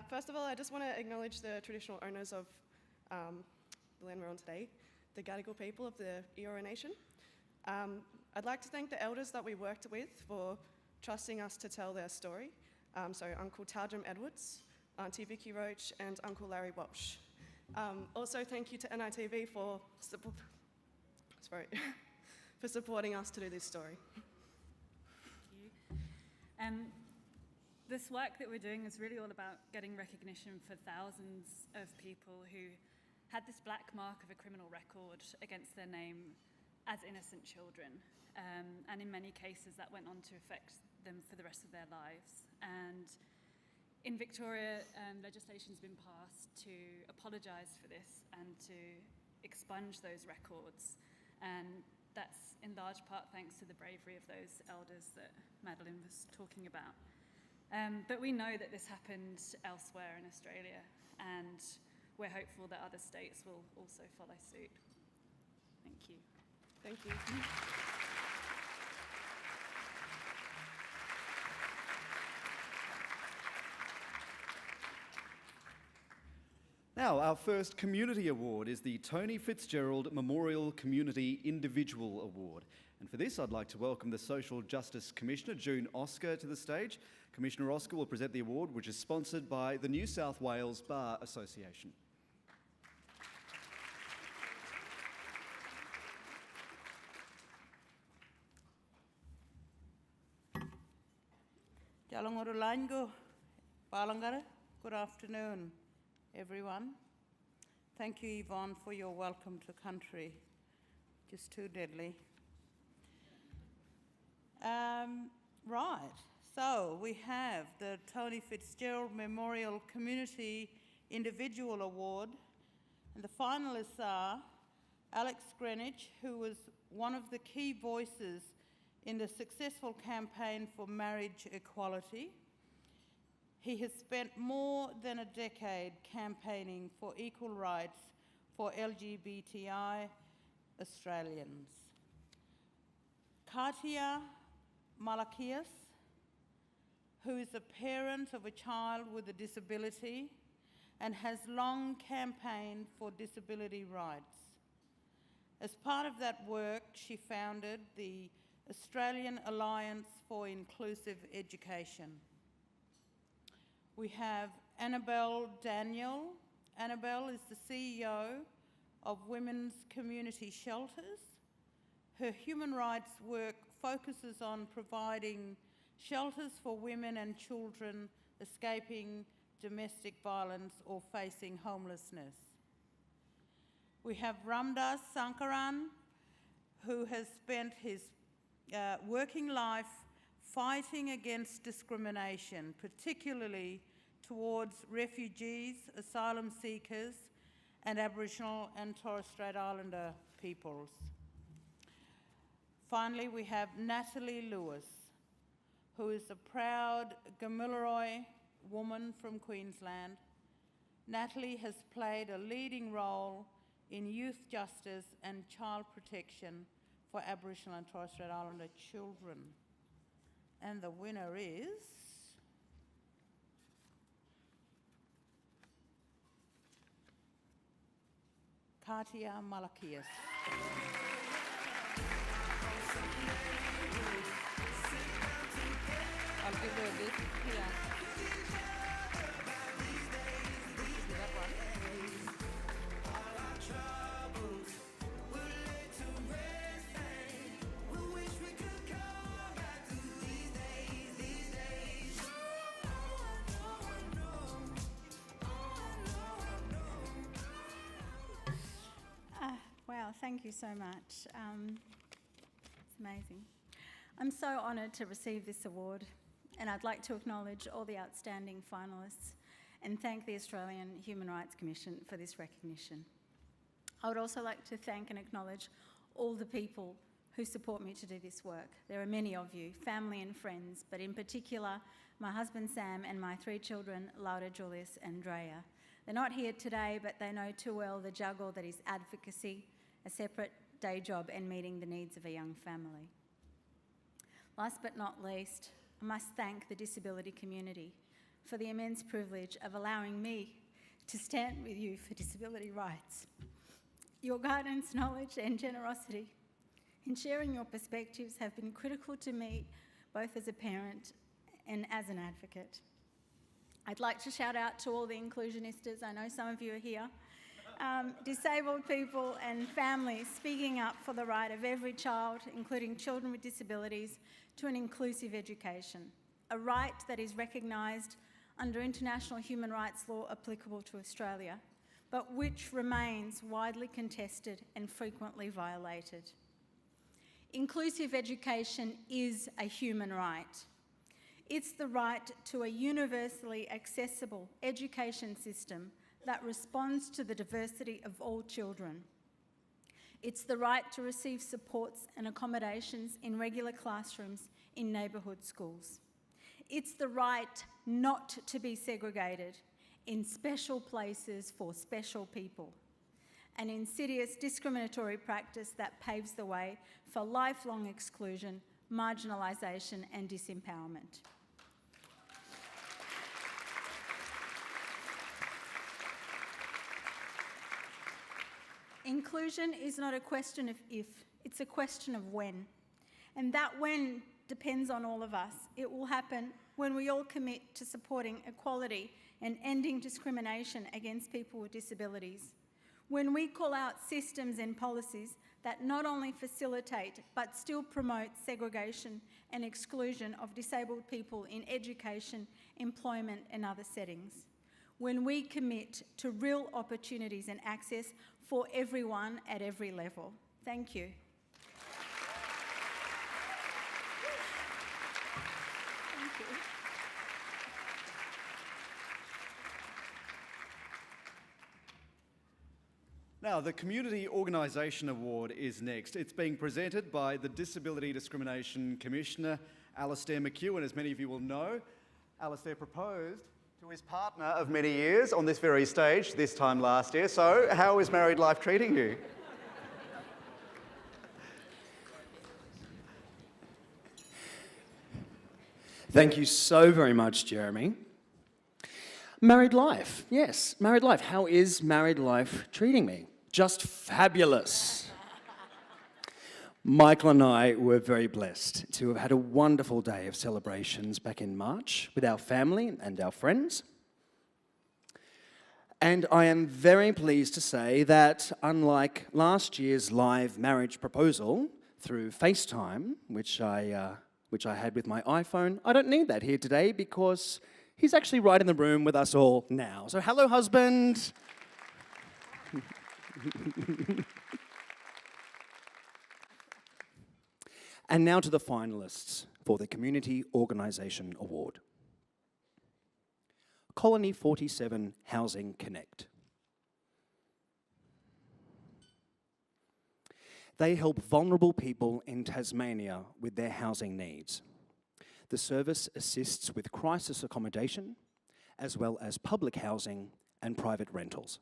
First of all, I just want to acknowledge the traditional owners of the land we're on today, the Gadigal people of the Eora Nation. I'd like to thank the elders that we worked with for trusting us to tell their story. So Uncle Taldrum Edwards, Auntie Vicky Roach, and Uncle Larry Walsh. Also, thank you to NITV for supporting us to do this story.
Thank you. This work that we're doing is really all about getting recognition for thousands of people who had this black mark of a criminal record against their name as innocent children. And in many cases that went on to affect them for the rest of their lives. And in Victoria, legislation's been passed to apologise for this and to expunge those records. And that's in large part thanks to the bravery of those elders that Madeline was talking about. But we know that this happened elsewhere in Australia, and we're hopeful that other states will also follow suit. Thank you.
Thank you.
Now, our first community award is the Tony Fitzgerald Memorial Community Individual Award. And for this, I'd like to welcome the Social Justice Commissioner, June Oscar, to the stage. Commissioner Oscar will present the award, which is sponsored by the New South Wales Bar Association.
Good afternoon, everyone. Thank you, Yvonne, for your welcome to country. Just too deadly. Right, so we have the Tony Fitzgerald Memorial Community Individual Award, and the finalists are Alex Greenwich, who was one of the key voices in the successful campaign for marriage equality. He has spent more than a decade campaigning for equal rights for LGBTI Australians. Katia Malakias, who is a parent of a child with a disability and has long campaigned for disability rights. As part of that work, she founded the Australian Alliance for Inclusive Education. We have Annabelle Daniel. Annabelle is the CEO of Women's Community Shelters. Her human rights work focuses on providing shelters for women and children escaping domestic violence or facing homelessness. We have Ramdas Sankaran, who has spent his working life fighting against discrimination, particularly towards refugees, asylum seekers, and Aboriginal and Torres Strait Islander peoples. Finally, we have Natalie Lewis, who is a proud Gamilaroi woman from Queensland. Natalie has played a leading role in youth justice and child protection for Aboriginal and Torres Strait Islander children. And the winner is Katia Malakias. I'll give her this here. That one.
Wow, thank you so much. It's amazing. I'm so honoured to receive this award, and I'd like to acknowledge all the outstanding finalists and thank the Australian Human Rights Commission for this recognition. I would also like to thank and acknowledge all the people who support me to do this work. There are many of you, family and friends, but in particular, my husband Sam and my 3 children, Laura, Julius and Drea. They're not here today, but they know too well the juggle that is advocacy, a separate day job and meeting the needs of a young family. Last but not least, I must thank the disability community for the immense privilege of allowing me to stand with you for disability rights. Your guidance, knowledge and generosity in sharing your perspectives have been critical to me, both as a parent and as an advocate. I'd like to shout out to all the inclusionistas, I know some of you are here, disabled people and families speaking up for the right of every child, including children with disabilities, to an inclusive education, a right that is recognised under international human rights law applicable to Australia, but which remains widely contested and frequently violated. Inclusive education is a human right. It's the right to a universally accessible education system that responds to the diversity of all children. It's the right to receive supports and accommodations in regular classrooms in neighbourhood schools. It's the right not to be segregated in special places for special people. An insidious discriminatory practice that paves the way for lifelong exclusion, marginalisation and disempowerment. Inclusion is not a question of if, it's a question of when. And that when depends on all of us. It will happen when we all commit to supporting equality and ending discrimination against people with disabilities. When we call out systems and policies that not only facilitate but still promote segregation and exclusion of disabled people in education, employment and other settings. When we commit to real opportunities and access for everyone at every level. Thank you. Thank you.
Now, the Community Organisation Award is next. It's being presented by the Disability Discrimination Commissioner, Alastair McHugh, and as many of you will know, Alastair proposed to his partner of many years on this very stage this time last year. So, how is married life treating you?
Thank you so very much, Jeremy. Married life, yes, married life. How is married life treating me? Just fabulous. Michael and I were very blessed to have had a wonderful day of celebrations back in March with our family and our friends. And I am very pleased to say that unlike last year's live marriage proposal through FaceTime, which I had with my iPhone, I don't need that here today because he's actually right in the room with us all now. So hello, husband. And now to the finalists for the Community Organisation Award. Colony 47 Housing Connect. They help vulnerable people in Tasmania with their housing needs. The service assists with crisis accommodation, as well as public housing and private rentals.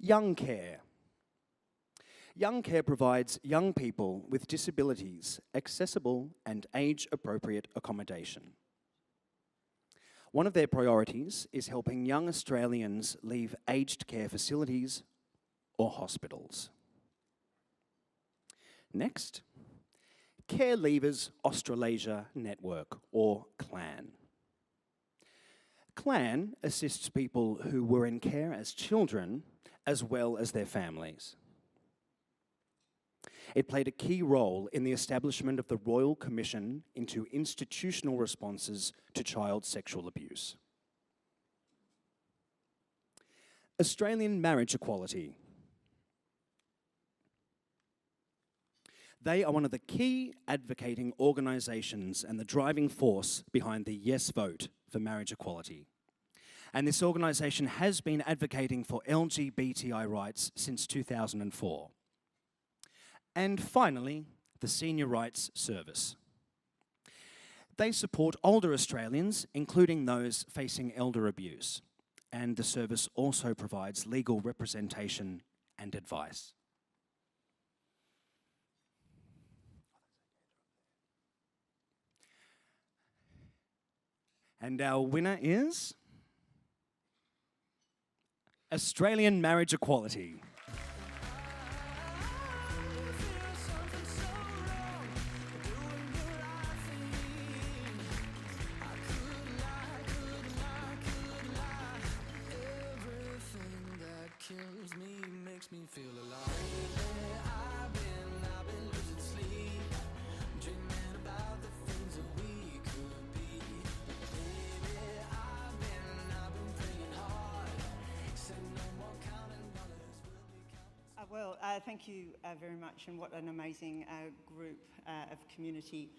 Young Care. Young Care provides young people with disabilities accessible and age-appropriate accommodation. One of their priorities is helping young Australians leave aged care facilities or hospitals. Next, Care Leavers Australasia Network, or CLAN. CLAN assists people who were in care as children as well as their families. It played a key role in the establishment of the Royal Commission into Institutional Responses to Child Sexual Abuse. Australian Marriage Equality. They are one of the key advocating organisations and the driving force behind the Yes vote for marriage equality. And this organisation has been advocating for LGBTI rights since 2004. And finally, the Senior Rights Service. They support older Australians, including those facing elder abuse, and the service also provides legal representation and advice. And our winner is Australian marriage equality.
Thank you very much, and what an amazing group of community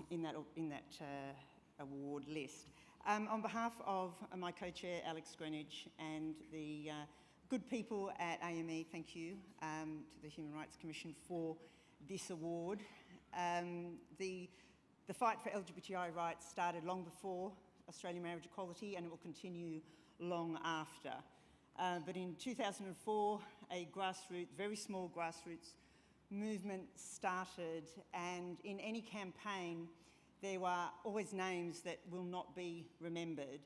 in that award list. On behalf of my co-chair Alex Greenwich and the good people at AME, thank you to the Human Rights Commission for this award. The fight for LGBTI rights started long before Australian marriage equality, and it will continue long after. But in 2004, a very small grassroots movement started, and in any campaign, there were always names that will not be remembered.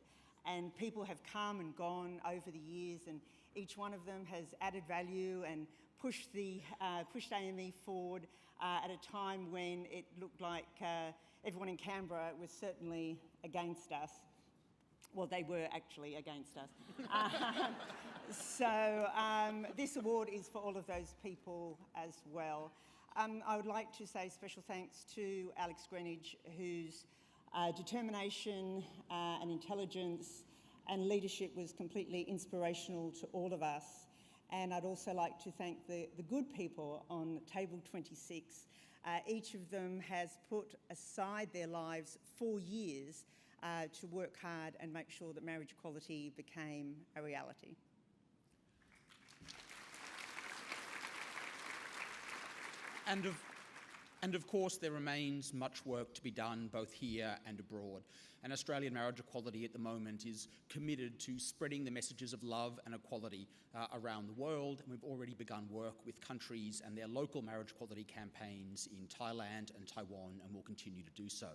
And people have come and gone over the years, and each one of them has added value and pushed AME forward at a time when it looked like everyone in Canberra was certainly against us. Well, they were actually against us. So this award is for all of those people as well. I would like to say special thanks to Alex Greenwich, whose determination and intelligence and leadership was completely inspirational to all of us. And I'd also like to thank the good people on table 26. Each of them has put aside their lives for years to work hard and make sure that marriage equality became a reality.
And of course, there remains much work to be done both here and abroad. And Australian marriage equality at the moment is committed to spreading the messages of love and equality around the world. And we've already begun work with countries and their local marriage equality campaigns in Thailand and Taiwan, and will continue to do so.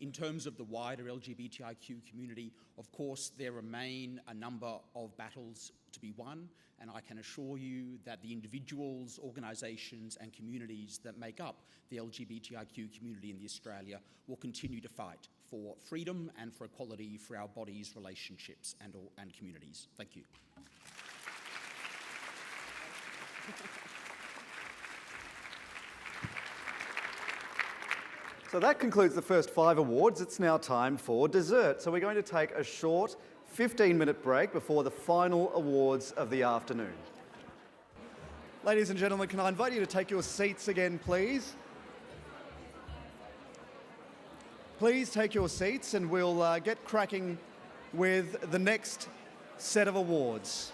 In terms of the wider LGBTIQ community, of course, there remain a number of battles to be won, and I can assure you that the individuals, organisations and communities that make up the LGBTIQ community in Australia will continue to fight for freedom and for equality for our bodies, relationships and communities. Thank you.
So that concludes the first 5 awards. It's now time for dessert. So we're going to take a short 15-minute break before the final awards of the afternoon. Ladies and gentlemen, can I invite you to take your seats again, please? Please take your seats and we'll get cracking with the next set of awards.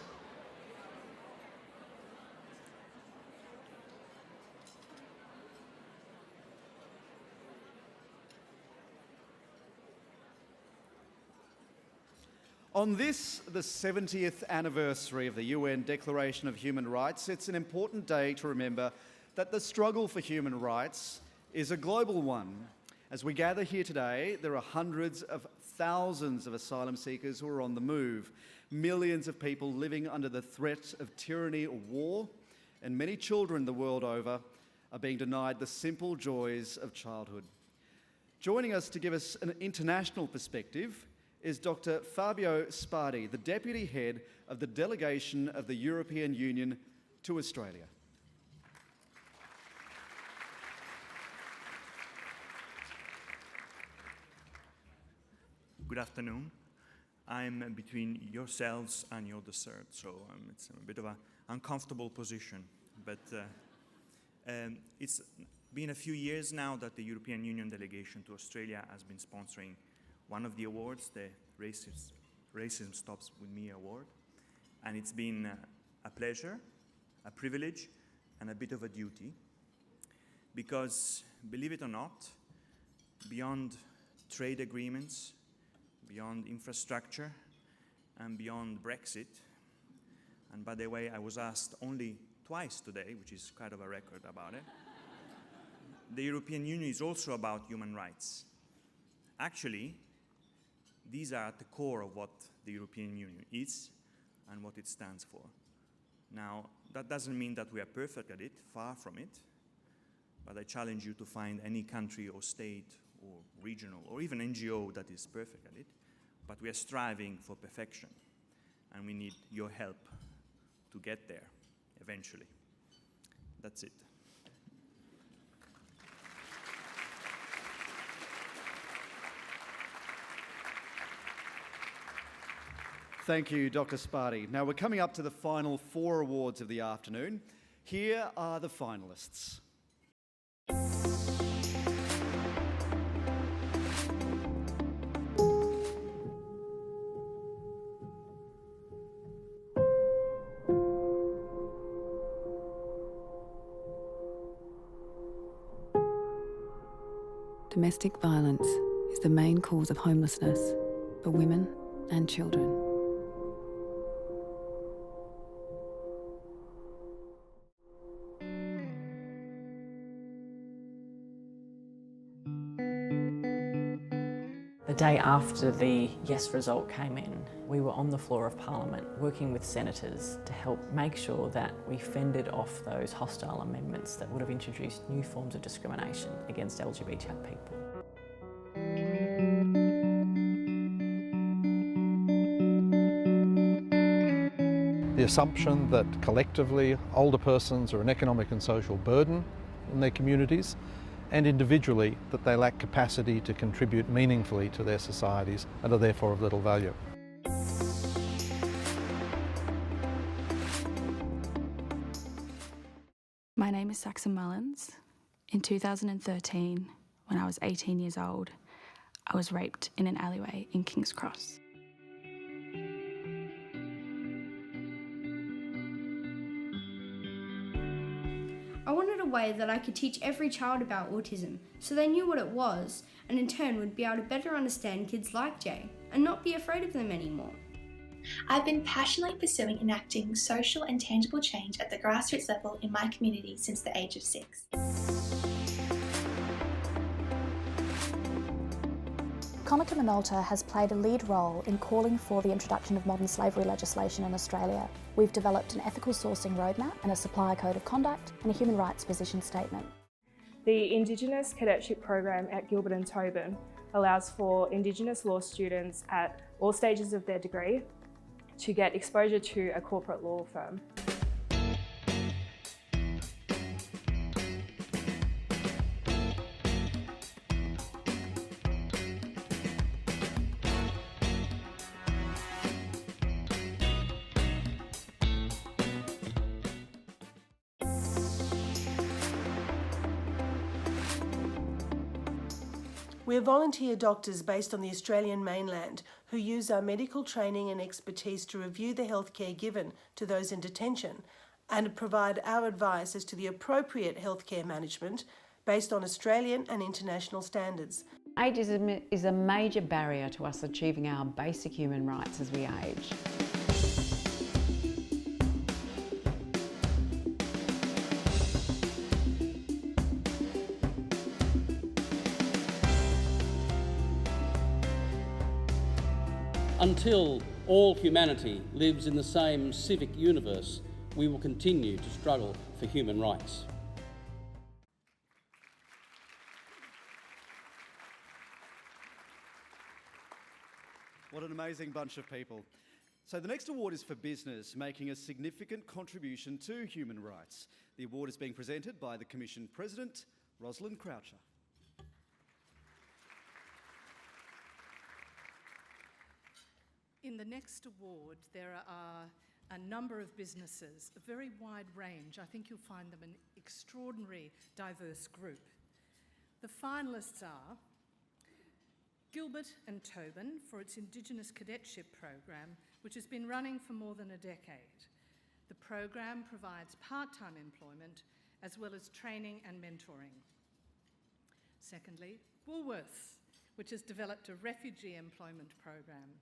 On this, the 70th anniversary of the UN Declaration of Human Rights, it's an important day to remember that the struggle for human rights is a global one. As we gather here today, there are hundreds of thousands of asylum seekers who are on the move, millions of people living under the threat of tyranny or war, and many children the world over are being denied the simple joys of childhood. Joining us to give us an international perspective is Dr. Fabio Spardi, the Deputy Head of the Delegation of the European Union to Australia.
Good afternoon. I'm between yourselves and your dessert, so it's a bit of an uncomfortable position. But it's been a few years now that the European Union delegation to Australia has been sponsoring one of the awards, the Racism Stops With Me award. And it's been a pleasure, a privilege, and a bit of a duty. Because, believe it or not, beyond trade agreements, beyond infrastructure, and beyond Brexit, and by the way, I was asked only twice today, which is kind of a record about it, the European Union is also about human rights. Actually, these are at the core of what the European Union is, and what it stands for. Now, that doesn't mean that we are perfect at it, far from it, but I challenge you to find any country or state or regional or even NGO that is perfect at it, but we are striving for perfection, and we need your help to get there eventually. That's it.
Thank you, Dr. Sparty. Now we're coming up to the final 4 awards of the afternoon. Here are the finalists.
Domestic violence is the main cause of homelessness for women and children.
The day after the yes result came in, we were on the floor of Parliament working with senators to help make sure that we fended off those hostile amendments that would have introduced new forms of discrimination against LGBTI people.
The assumption that collectively older persons are an economic and social burden in their communities, and individually that they lack capacity to contribute meaningfully to their societies and are therefore of little value.
My name is Saxon Mullins. In 2013, when I was 18 years old, I was raped in an alleyway in King's Cross.
I wanted a way that I could teach every child about autism so they knew what it was and in turn would be able to better understand kids like Jay and not be afraid of them anymore.
I've been passionately pursuing enacting social and tangible change at the grassroots level in my community since the age of 6.
Connacht Minolta has played a lead role in calling for the introduction of modern slavery legislation in Australia. We've developed an ethical sourcing roadmap and a supplier code of conduct and a human rights position statement.
The Indigenous Cadetship Program at Gilbert and Tobin allows for Indigenous law students at all stages of their degree to get exposure to a corporate law firm.
We're volunteer doctors based on the Australian mainland who use our medical training and expertise to review the healthcare given to those in detention and provide our advice as to the appropriate healthcare management based on Australian and international standards.
Ageism is a major barrier to us achieving our basic human rights as we age.
Until all humanity lives in the same civic universe, we will continue to struggle for human rights.
What an amazing bunch of people. So the next award is for business making a significant contribution to human rights. The award is being presented by the Commission President, Rosalind Croucher.
In the next award, there are a number of businesses, a very wide range. I think you'll find them an extraordinary, diverse group. The finalists are Gilbert and Tobin for its Indigenous Cadetship program, which has been running for more than a decade. The program provides part-time employment as well as training and mentoring. Secondly, Woolworths, which has developed a refugee employment program.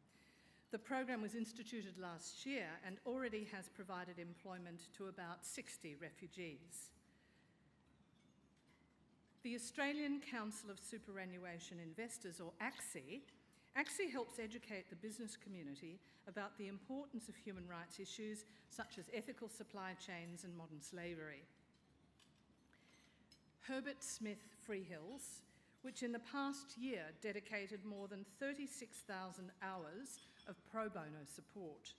The program was instituted last year and already has provided employment to about 60 refugees. The Australian Council of Superannuation Investors, or ACSI, ACSI helps educate the business community about the importance of human rights issues such as ethical supply chains and modern slavery. Herbert Smith Freehills, which in the past year dedicated more than 36,000 hours of pro bono support.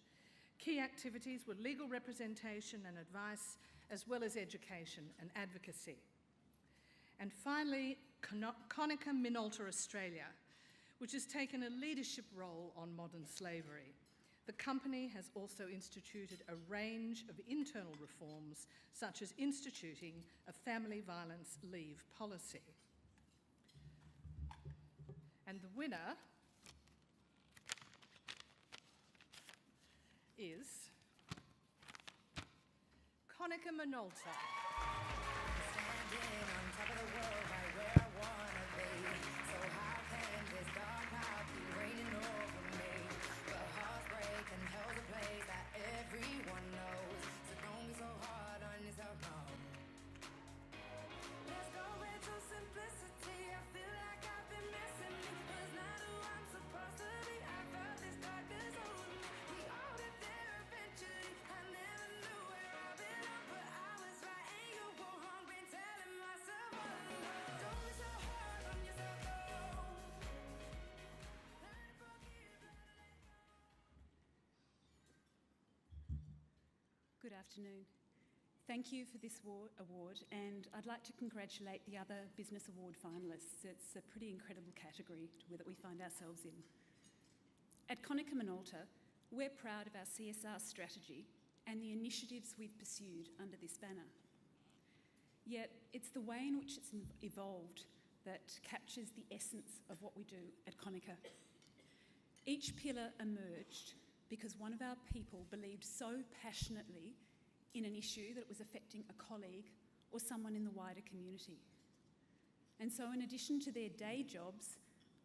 Key activities were legal representation and advice, as well as education and advocacy. And finally, Konica Minolta Australia, which has taken a leadership role on modern slavery. The company has also instituted a range of internal reforms, such as instituting a family violence leave policy. And the winner is Konica Minolta.
Good afternoon. Thank you for this award, and I'd like to congratulate the other Business Award finalists. It's a pretty incredible category that we find ourselves in. At Konica Minolta, we're proud of our CSR strategy and the initiatives we've pursued under this banner. Yet it's the way in which it's evolved that captures the essence of what we do at Konica. Each pillar emerged because one of our people believed so passionately in an issue that it was affecting a colleague or someone in the wider community. And so in addition to their day jobs,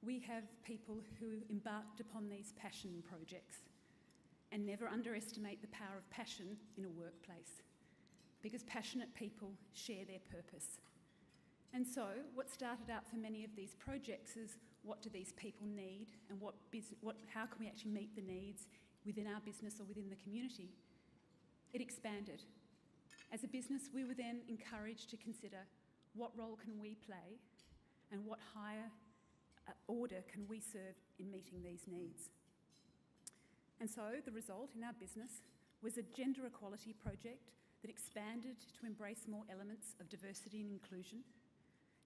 we have people who embarked upon these passion projects. And never underestimate the power of passion in a workplace, because passionate people share their purpose. And so what started out for many of these projects is, what do these people need, and how can we actually meet the needs within our business or within the community? It expanded. As a business, we were then encouraged to consider, what role can we play and what higher order can we serve in meeting these needs? And so the result in our business was a gender equality project that expanded to embrace more elements of diversity and inclusion,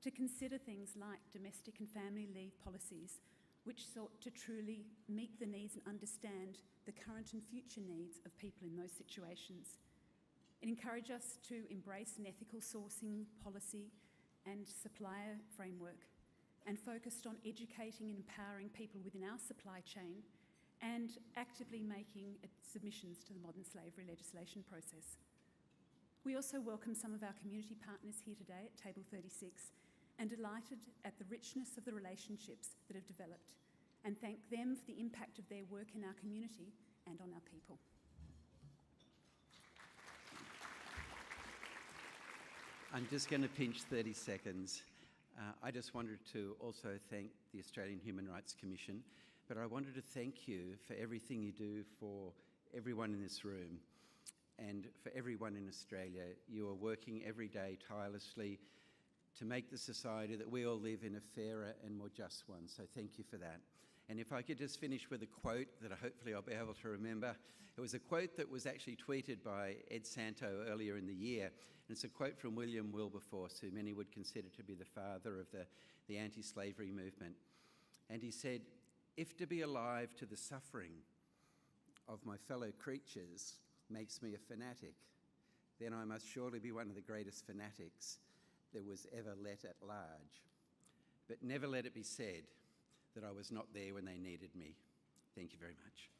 to consider things like domestic and family leave policies, which sought to truly meet the needs and understand the current and future needs of people in those situations. It encouraged us to embrace an ethical sourcing policy and supplier framework, and focused on educating and empowering people within our supply chain and actively making submissions to the modern slavery legislation process. We also welcome some of our community partners here today at Table 36, and delighted at the richness of the relationships that have developed, and thank them for the impact of their work in our community and on our people.
I'm just going to pinch 30 seconds. I just wanted to also thank the Australian Human Rights Commission, but I wanted to thank you for everything you do for everyone in this room and for everyone in Australia. You are working every day tirelessly to make the society that we all live in a fairer and more just one. So thank you for that. And if I could just finish with a quote that hopefully I'll be able to remember. It was a quote that was actually tweeted by Ed Santo earlier in the year. And it's a quote from William Wilberforce, who many would consider to be the father of the anti-slavery movement. And he said, "If to be alive to the suffering of my fellow creatures makes me a fanatic, then I must surely be one of the greatest fanatics there was ever let at large. But never let it be said that I was not there when they needed me." Thank you very much.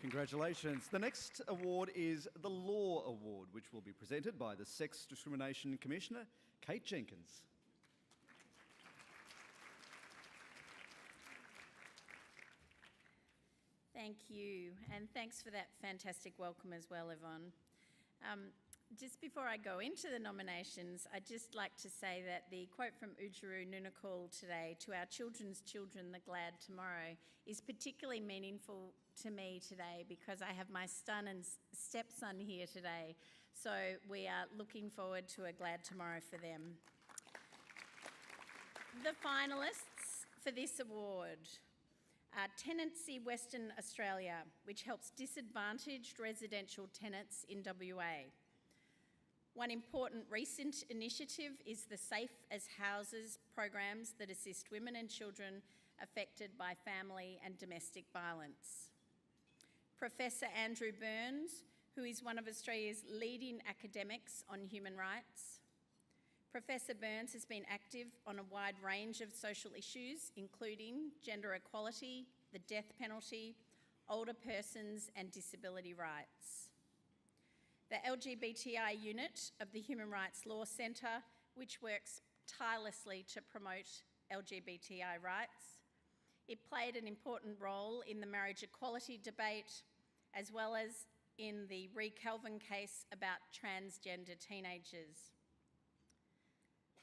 Congratulations. The next award is the Law Award, which will be presented by the Sex Discrimination Commissioner, Kate Jenkins.
Thank you, and thanks for that fantastic welcome as well, Yvonne. Just before I go into the nominations, I'd just like to say that the quote from Oodgeroo Noonuccal today, "To our children's children, the glad tomorrow," is particularly meaningful to me today because I have my son and stepson here today. So we are looking forward to a glad tomorrow for them. The finalists for this award are Tenancy Western Australia, which helps disadvantaged residential tenants in WA. One important recent initiative is the Safe as Houses programs that assist women and children affected by family and domestic violence. Professor Andrew Burns, who is one of Australia's leading academics on human rights. Professor Burns has been active on a wide range of social issues, including gender equality, the death penalty, older persons and disability rights. The LGBTI unit of the Human Rights Law Centre, which works tirelessly to promote LGBTI rights. It played an important role in the marriage equality debate, as well as in the Ree Kelvin case about transgender teenagers.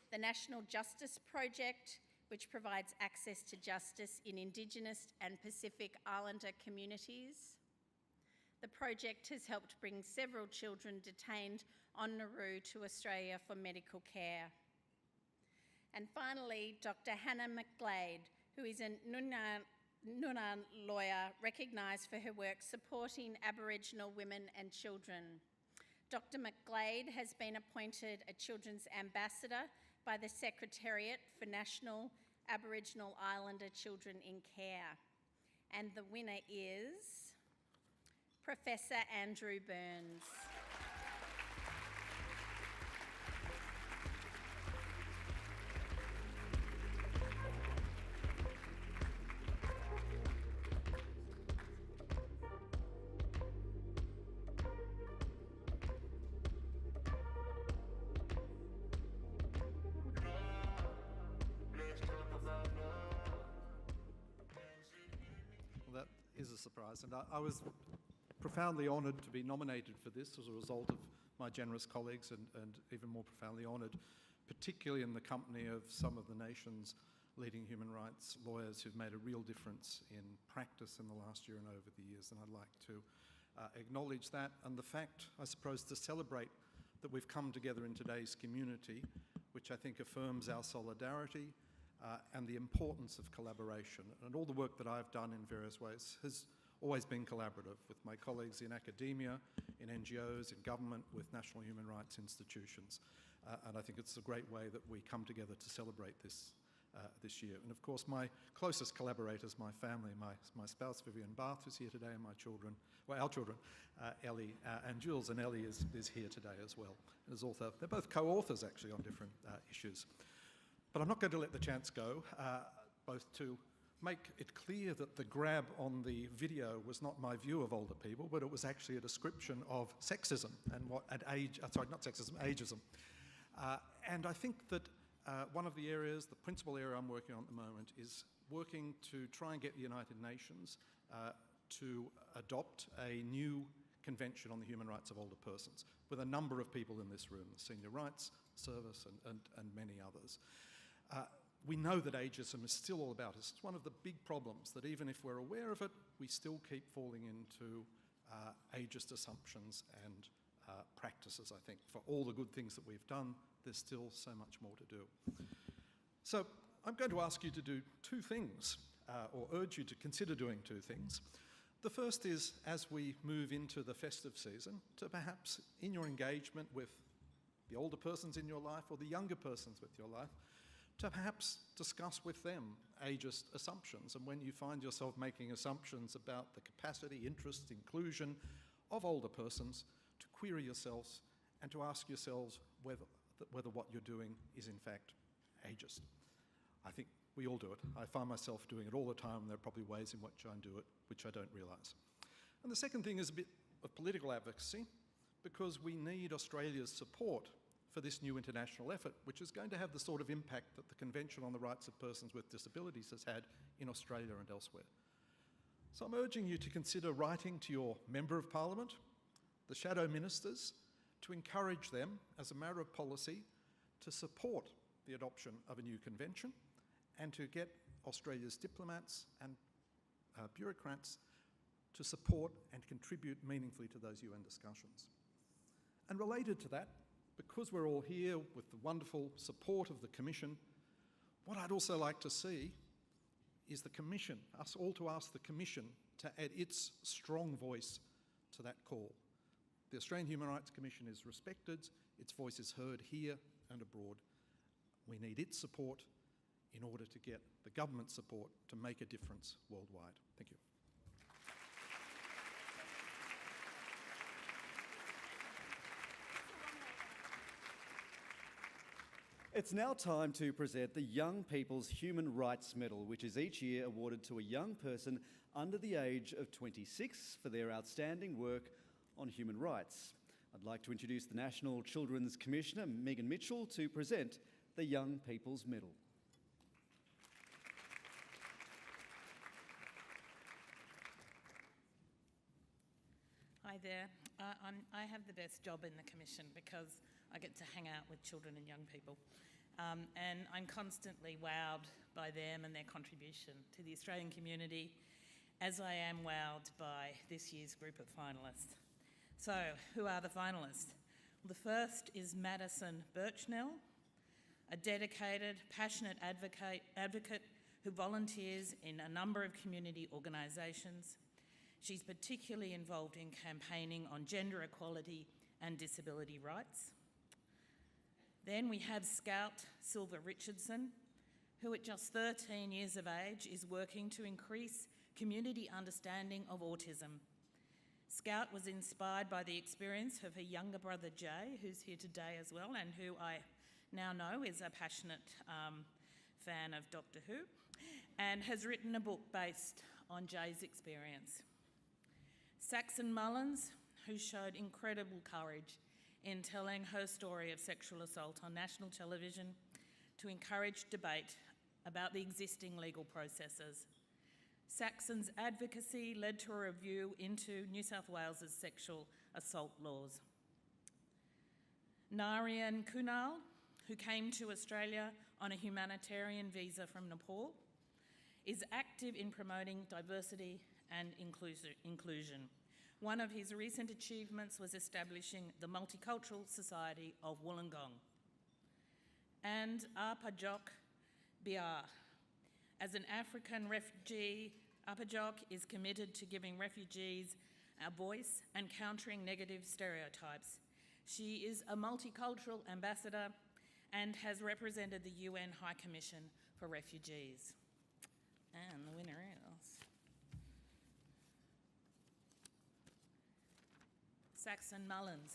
The National Justice Project, which provides access to justice in Indigenous and Pacific Islander communities. The project has helped bring several children detained on Nauru to Australia for medical care. And finally, Dr. Hannah McGlade, who is a Noongar lawyer recognised for her work supporting Aboriginal women and children. Dr. McGlade has been appointed a Children's Ambassador by the Secretariat for National Aboriginal Islander Children in Care. And the winner is Professor Andrew Burns.
Well, that is a surprise, and I was profoundly honoured to be nominated for this as a result of my generous colleagues and even more profoundly honoured, particularly in the company of some of the nation's leading human rights lawyers who've made a real difference in practice in the last year and over the years, and I'd like to acknowledge that and the fact, I suppose, to celebrate that we've come together in today's community, which I think affirms our solidarity and the importance of collaboration. And all the work that I've done in various ways has always been collaborative with my colleagues in academia, in NGOs, in government, with national human rights institutions. And I think it's a great way that we come together to celebrate this this year. And of course, my closest collaborators, my family, my spouse Vivian Barth, who's here today, and my children, well, our children, Ellie and Jules. And Ellie is here today as well. As author, they're both co-authors actually on different issues. But I'm not going to let the chance go, both to make it clear that the grab on the video was not my view of older people, but it was actually a description of sexism and ageism. And I think that one of the areas, the principal area I'm working on at the moment, is working to try and get the United Nations to adopt a new Convention on the Human Rights of Older Persons with a number of people in this room, the Senior Rights Service and many others. We know that ageism is still all about us. It's one of the big problems that even if we're aware of it, we still keep falling into ageist assumptions and practices, I think. For all the good things that we've done, there's still so much more to do. So I'm going to ask you to do two things, or urge you to consider doing two things. The first is, as we move into the festive season, to perhaps, in your engagement with the older persons in your life or the younger persons with your life, to perhaps discuss with them ageist assumptions. And when you find yourself making assumptions about the capacity, interest, inclusion of older persons, to query yourselves and to ask yourselves whether what you're doing is in fact ageist. I think we all do it. I find myself doing it all the time, and there are probably ways in which I do it which I don't realise. And the second thing is a bit of political advocacy, because we need Australia's support for this new international effort, which is going to have the sort of impact that the Convention on the Rights of Persons with Disabilities has had in Australia and elsewhere. So I'm urging you to consider writing to your Member of Parliament, the Shadow Ministers, to encourage them, as a matter of policy, to support the adoption of a new convention and to get Australia's diplomats and bureaucrats to support and contribute meaningfully to those UN discussions. And related to that, because we're all here with the wonderful support of the Commission, what I'd also like to see is the Commission, us all to ask the Commission to add its strong voice to that call. The Australian Human Rights Commission is respected, its voice is heard here and abroad. We need its support in order to get the government support to make a difference worldwide. Thank you.
It's now time to present the Young People's Human Rights Medal, which is each year awarded to a young person under the age of 26 for their outstanding work on human rights. I'd like to introduce the National Children's Commissioner, Megan Mitchell, to present the Young People's Medal.
Hi there. I have the best job in the Commission because I get to hang out with children and young people. And I'm constantly wowed by them and their contribution to the Australian community, as I am wowed by this year's group of finalists. So, who are the finalists? Well, the first is Madison Birchnell, a dedicated, passionate advocate who volunteers in a number of community organisations. She's particularly involved in campaigning on gender equality and disability rights. Then we have Scout Silva Richardson, who at just 13 years of age is working to increase community understanding of autism. Scout was inspired by the experience of her younger brother Jay, who's here today as well, and who I now know is a passionate fan of Doctor Who, and has written a book based on Jay's experience. Saxon Mullins, who showed incredible courage in telling her story of sexual assault on national television to encourage debate about the existing legal processes. Saxon's advocacy led to a review into New South Wales's sexual assault laws. Narayan Kunal, who came to Australia on a humanitarian visa from Nepal, is active in promoting diversity and inclusion. One of his recent achievements was establishing the Multicultural Society of Wollongong. And Apajok Biar. As an African refugee, Apajok is committed to giving refugees a voice and countering negative stereotypes. She is a multicultural ambassador and has represented the UN High Commission for Refugees. And the winner is Saxon Mullins.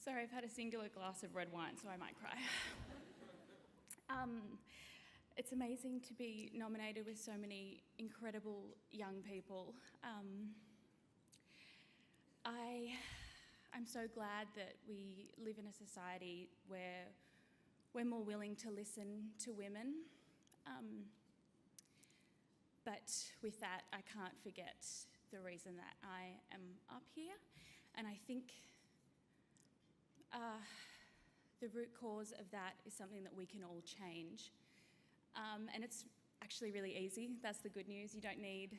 Sorry, I've had a singular glass of red wine, so I might cry. It's amazing to be nominated with so many incredible young people. I'm so glad that we live in a society where we're more willing to listen to women. But with that, I can't forget the reason that I am up here. And I think the root cause of that is something that we can all change. And it's actually really easy. That's the good news. You don't need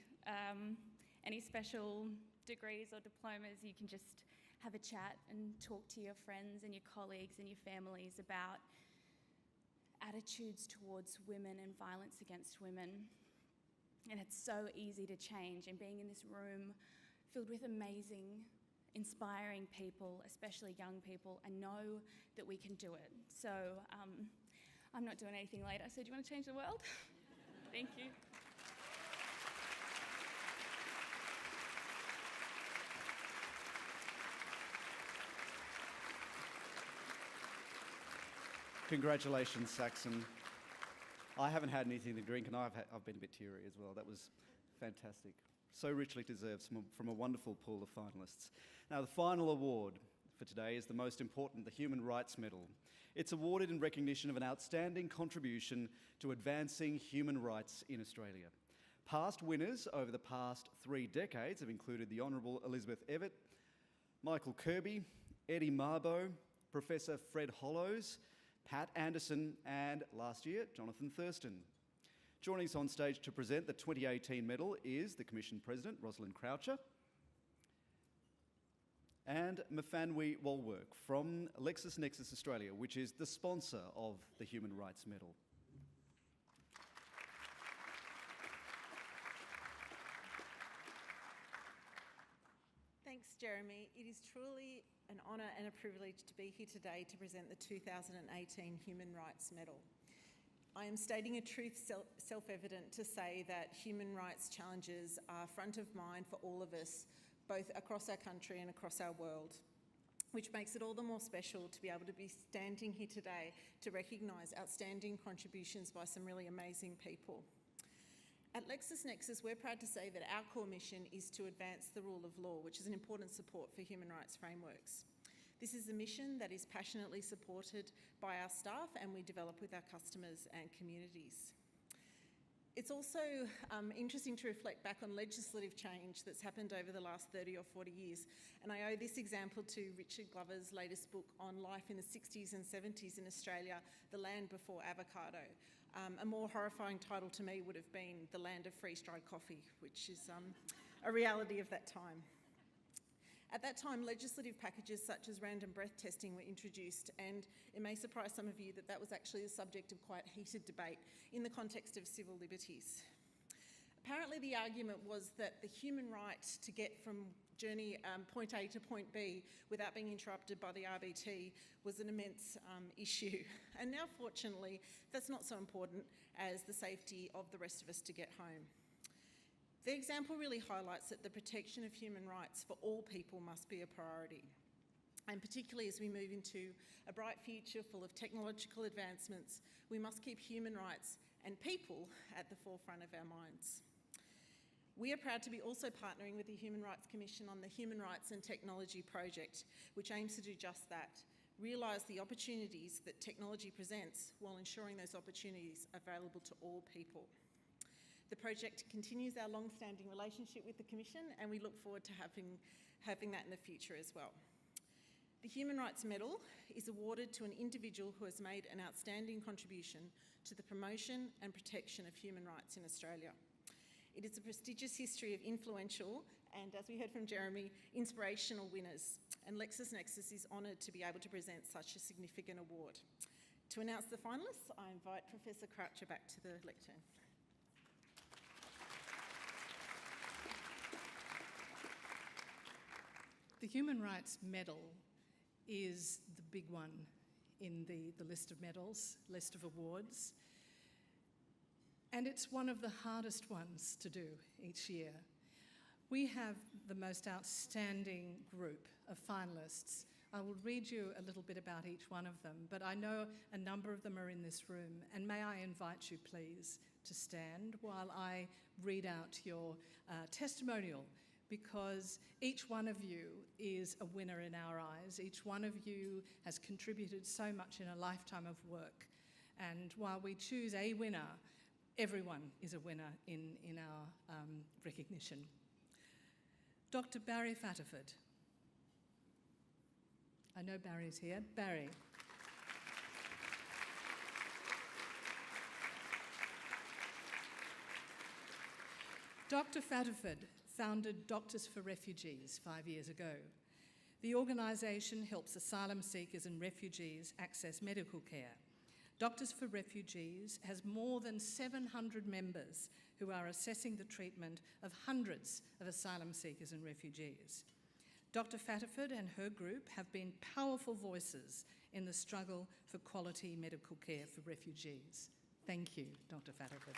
any special degrees or diplomas. You can just have a chat and talk to your friends and your colleagues and your families about attitudes towards women and violence against women. And it's so easy to change. And being in this room filled with amazing, inspiring people, especially young people, I know that we can do it. So I'm not doing anything later. So do you want to change the world? Thank you.
Congratulations, Saxon. I haven't had anything to drink, and I've been a bit teary as well. That was fantastic. So richly deserved from a wonderful pool of finalists. Now, the final award for today is the most important, the Human Rights Medal. It's awarded in recognition of an outstanding contribution to advancing human rights in Australia. Past winners over the past 3 decades have included the Honourable Elizabeth Evatt, Michael Kirby, Eddie Mabo, Professor Fred Hollows, Pat Anderson, and last year, Jonathan Thurston. Joining us on stage to present the 2018 medal is the Commission President, Rosalind Croucher, and Mfanwe Walwork from LexisNexis Australia, which is the sponsor of the Human Rights Medal.
Thanks, Jeremy. It is truly an honour and a privilege to be here today to present the 2018 Human Rights Medal. I am stating a truth self-evident to say that human rights challenges are front of mind for all of us, both across our country and across our world, which makes it all the more special to be able to be standing here today to recognise outstanding contributions by some really amazing people. At LexisNexis, we're proud to say that our core mission is to advance the rule of law, which is an important support for human rights frameworks. This is a mission that is passionately supported by our staff and we develop with our customers and communities. It's also interesting to reflect back on legislative change that's happened over the last 30 or 40 years. And I owe this example to Richard Glover's latest book on life in the 60s and 70s in Australia, The Land Before Avocado. A more horrifying title to me would have been The Land of Freeze-Dried Coffee, which is a reality of that time. At that time, legislative packages such as random breath testing were introduced, and it may surprise some of you that that was actually the subject of quite heated debate in the context of civil liberties. Apparently, the argument was that the human right to get from journey point A to point B without being interrupted by the RBT was an immense issue. And now, fortunately, that's not so important as the safety of the rest of us to get home. The example really highlights that the protection of human rights for all people must be a priority, and particularly as we move into a bright future full of technological advancements, we must keep human rights and people at the forefront of our minds. We are proud to be also partnering with the Human Rights Commission on the Human Rights and Technology Project, which aims to do just that, realise the opportunities that technology presents while ensuring those opportunities are available to all people. The project continues our long-standing relationship with the Commission, and we look forward to having that in the future as well. The Human Rights Medal is awarded to an individual who has made an outstanding contribution to the promotion and protection of human rights in Australia. It is a prestigious history of influential and, as we heard from Jeremy, inspirational winners, and LexisNexis is honoured to be able to present such a significant award. To announce the finalists, I invite Professor Croucher back to the lectern.
The Human Rights Medal is the big one in the list of medals, list of awards. And it's one of the hardest ones to do each year. We have the most outstanding group of finalists. I will read you a little bit about each one of them, but I know a number of them are in this room. And may I invite you, please, to stand while I read out your testimonial, because each one of you is a winner in our eyes. Each one of you has contributed so much in a lifetime of work. And while we choose a winner, everyone is a winner in our recognition. Dr. Barry Fatterford. I know Barry's here. Barry. Dr. Fatterford founded Doctors for Refugees 5 years ago. The organisation helps asylum seekers and refugees access medical care. Doctors for Refugees has more than 700 members who are assessing the treatment of hundreds of asylum seekers and refugees. Dr. Fatterford and her group have been powerful voices in the struggle for quality medical care for refugees. Thank you, Dr. Fatterford.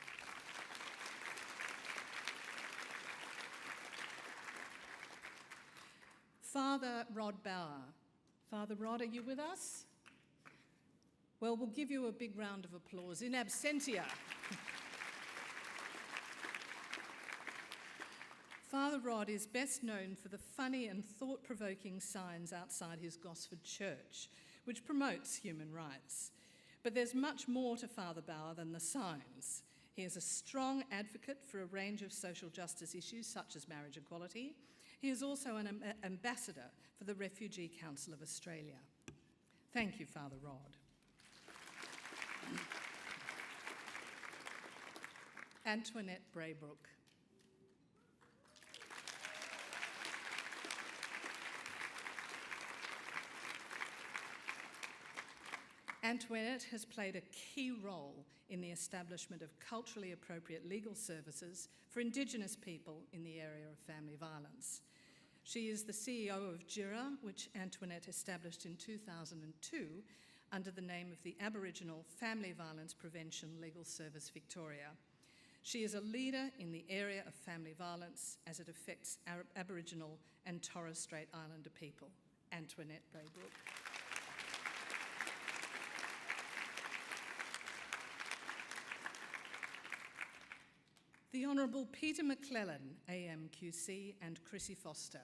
Father Rod Bauer. Father Rod, are you with us? Well, we'll give you a big round of applause in absentia. Father Rod is best known for the funny and thought-provoking signs outside his Gosford church, which promotes human rights. But there's much more to Father Bauer than the signs. He is a strong advocate for a range of social justice issues, such as marriage equality. He is also an ambassador for the Refugee Council of Australia. Thank you, Father Rod. Antoinette Braybrook. Antoinette has played a key role in the establishment of culturally appropriate legal services for Indigenous people in the area of family violence. She is the CEO of GIRA, which Antoinette established in 2002 under the name of the Aboriginal Family Violence Prevention Legal Service Victoria. She is a leader in the area of family violence as it affects Aboriginal and Torres Strait Islander people. Antoinette Braybrook. The Honourable Peter McClellan, AMQC, and Chrissy Foster.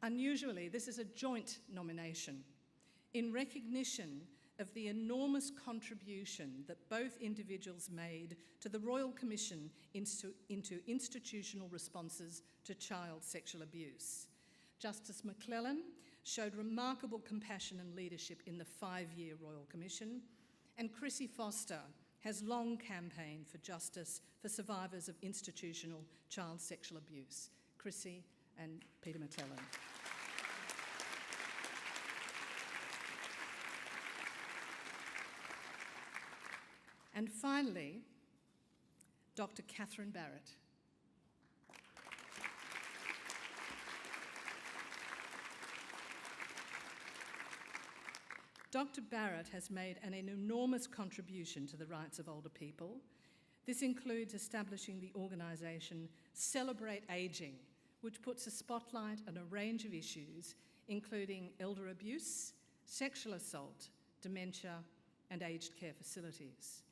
Unusually, this is a joint nomination in recognition of the enormous contribution that both individuals made to the Royal Commission into institutional responses to child sexual abuse. Justice McClellan showed remarkable compassion and leadership in the 5-year Royal Commission, and Chrissy Foster has long campaigned for justice for survivors of institutional child sexual abuse. Chrissy and Peter McClellan. And finally, Dr. Catherine Barrett. Dr. Barrett has made an enormous contribution to the rights of older people. This includes establishing the organisation Celebrate Ageing, which puts a spotlight on a range of issues, including elder abuse, sexual assault, dementia, and aged care facilities.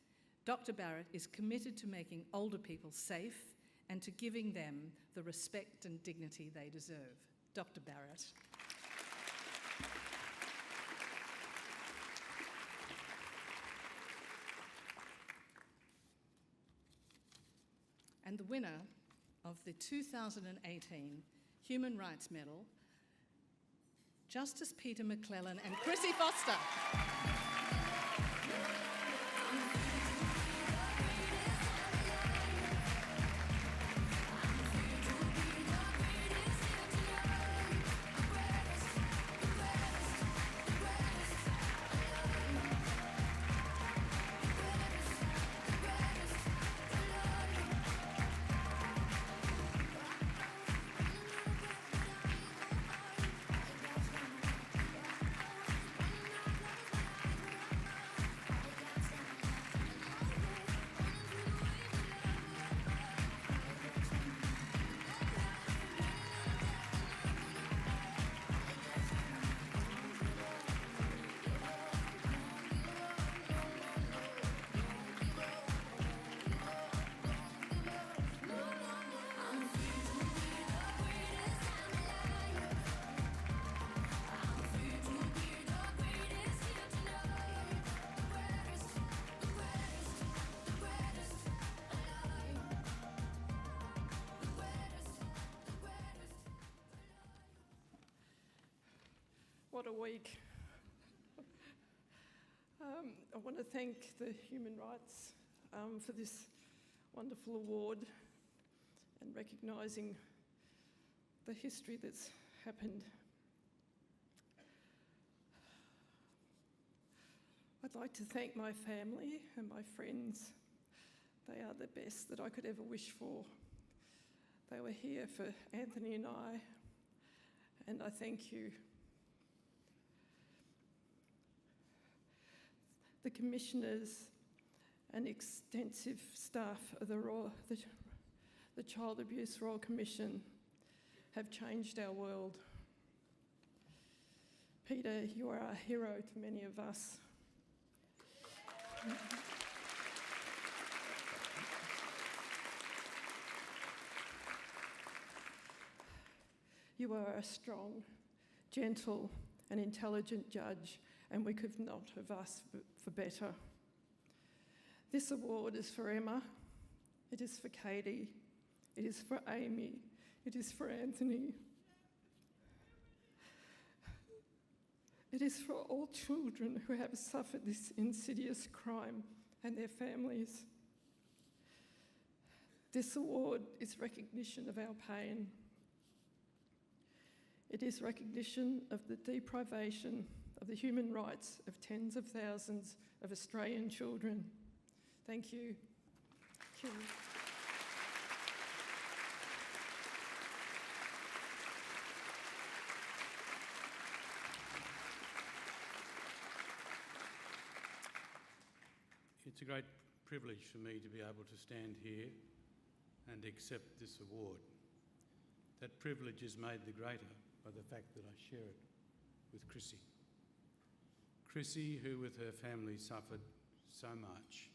Dr. Barrett is committed to making older people safe and to giving them the respect and dignity they deserve. Dr. Barrett. And the winner of the 2018 Human Rights Medal, Justice Peter McClellan and Chrissy Foster.
What a week. I want to thank the Human Rights for this wonderful award and recognising the history that's happened. I'd like to thank my family and my friends. They are the best that I could ever wish for. They were here for Anthony and I, and I thank you. The commissioners and extensive staff of the Child Abuse Royal Commission have changed our world. Peter, you are a hero to many of us. You are a strong, gentle and intelligent judge, and we could not have asked for better. This award is for Emma, it is for Katie, it is for Amy, it is for Anthony. It is for all children who have suffered this insidious crime and their families. This award is recognition of our pain. It is recognition of the deprivation of the human rights of tens of thousands of Australian children. Thank you. Thank you.
It's a great privilege for me to be able to stand here and accept this award. That privilege is made the greater by the fact that I share it with Chrissy. Chrissy, who with her family suffered so much,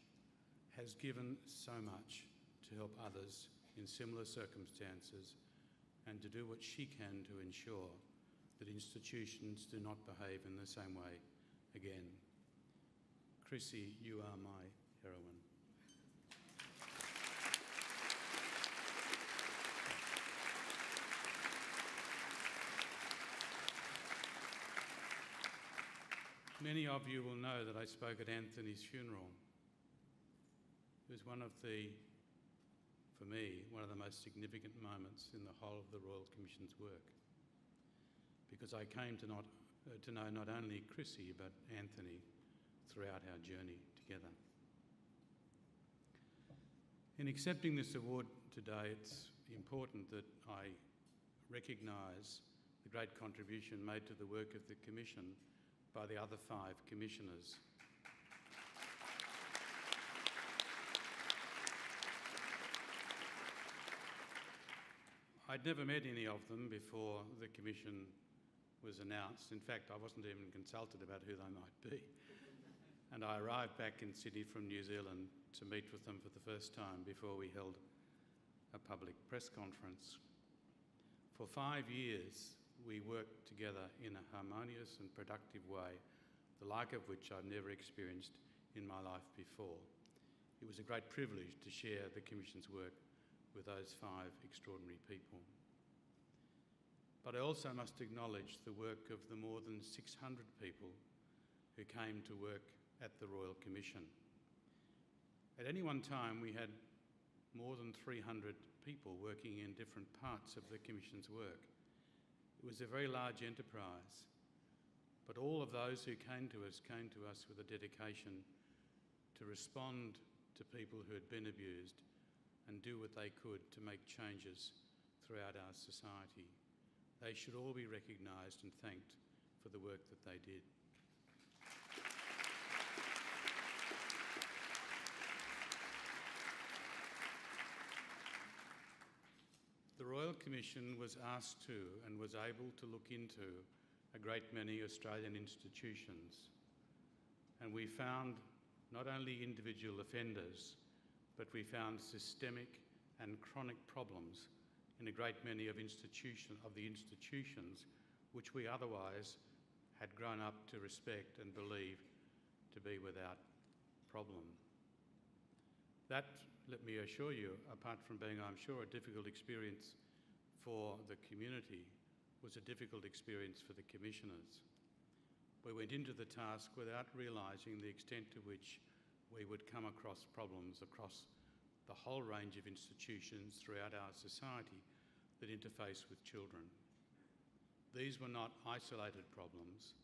has given so much to help others in similar circumstances and to do what she can to ensure that institutions do not behave in the same way again. Chrissy, you are my heroine. Many of you will know that I spoke at Anthony's funeral. It was one of the, for me, one of the most significant moments in the whole of the Royal Commission's work, because I came to know not only Chrissy but Anthony throughout our journey together. In accepting this award today, it's important that I recognise the great contribution made to the work of the Commission by the other 5 commissioners. I'd never met any of them before the Commission was announced. In fact, I wasn't even consulted about who they might be. And I arrived back in Sydney from New Zealand to meet with them for the first time before we held a public press conference. For 5 years, we worked together in a harmonious and productive way, the like of which I've never experienced in my life before. It was a great privilege to share the Commission's work with those 5 extraordinary people. But I also must acknowledge the work of the more than 600 people who came to work at the Royal Commission. At any one time, we had more than 300 people working in different parts of the Commission's work. It was a very large enterprise, but all of those who came to us with a dedication to respond to people who had been abused and do what they could to make changes throughout our society. They should all be recognised and thanked for the work that they did. The Royal Commission was asked to and was able to look into a great many Australian institutions, and we found not only individual offenders, but we found systemic and chronic problems in a great many of the institutions which we otherwise had grown up to respect and believe to be without problem. That, let me assure you, apart from being, I'm sure, a difficult experience for the community, was a difficult experience for the commissioners. We went into the task without realising the extent to which we would come across problems across the whole range of institutions throughout our society that interface with children. These were not isolated problems.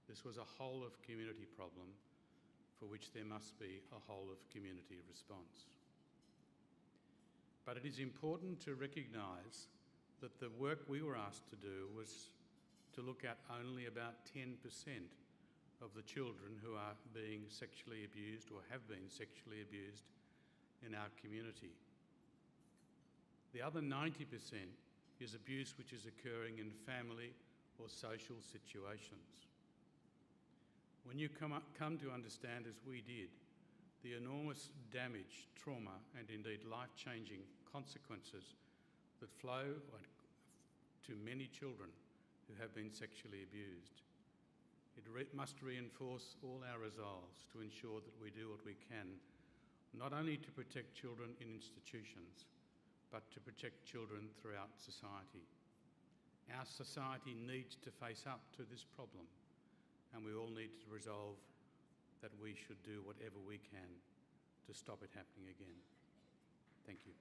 This was a whole of community problem for which there must be a whole of community response. But it is important to recognise that the work we were asked to do was to look at only about 10% of the children who are being sexually abused or have been sexually abused in our community. The other 90% is abuse which is occurring in family or social situations. When you come to understand, as we did, the enormous damage, trauma and indeed life-changing consequences that flow to many children who have been sexually abused, it must reinforce all our resolves to ensure that we do what we can, not only to protect children in institutions, but to protect children throughout society. Our society needs to face up to this problem, and we all need to resolve that we should do whatever we can to stop it happening again. Thank you.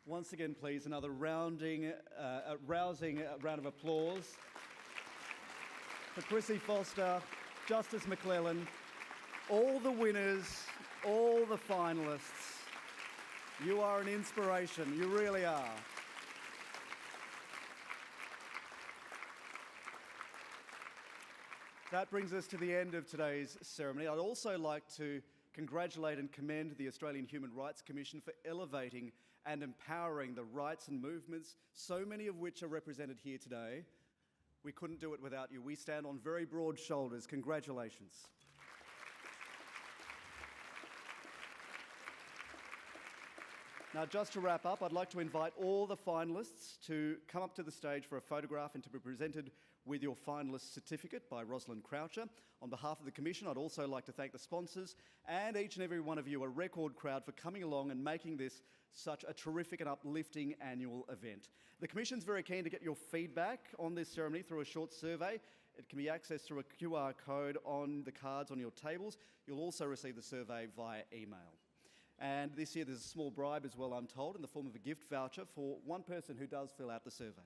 Once again, please, another rousing round of applause for Chrissy Foster, Justice McClellan, all the winners, all the finalists. You are an inspiration, you really are. That brings us to the end of today's ceremony. I'd also like to congratulate and commend the Australian Human Rights Commission for elevating and empowering the rights and movements, so many of which are represented here today. We couldn't do it without you. We stand on very broad shoulders. Congratulations. Now, just to wrap up, I'd like to invite all the finalists to come up to the stage for a photograph and to be presented with your finalist certificate by Rosalind Croucher. On behalf of the Commission, I'd also like to thank the sponsors and each and every one of you, a record crowd, for coming along and making this such a terrific and uplifting annual event. The Commission's very keen to get your feedback on this ceremony through a short survey. It can be accessed through a QR code on the cards on your tables. You'll also receive the survey via email. And this year there's a small bribe as well, I'm told, in the form of a gift voucher for one person who does fill out the survey.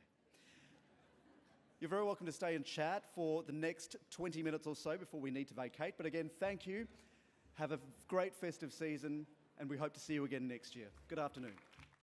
You're very welcome to stay and chat for the next 20 minutes or so before we need to vacate. But again, thank you. Have a great festive season, and we hope to see you again next year. Good afternoon.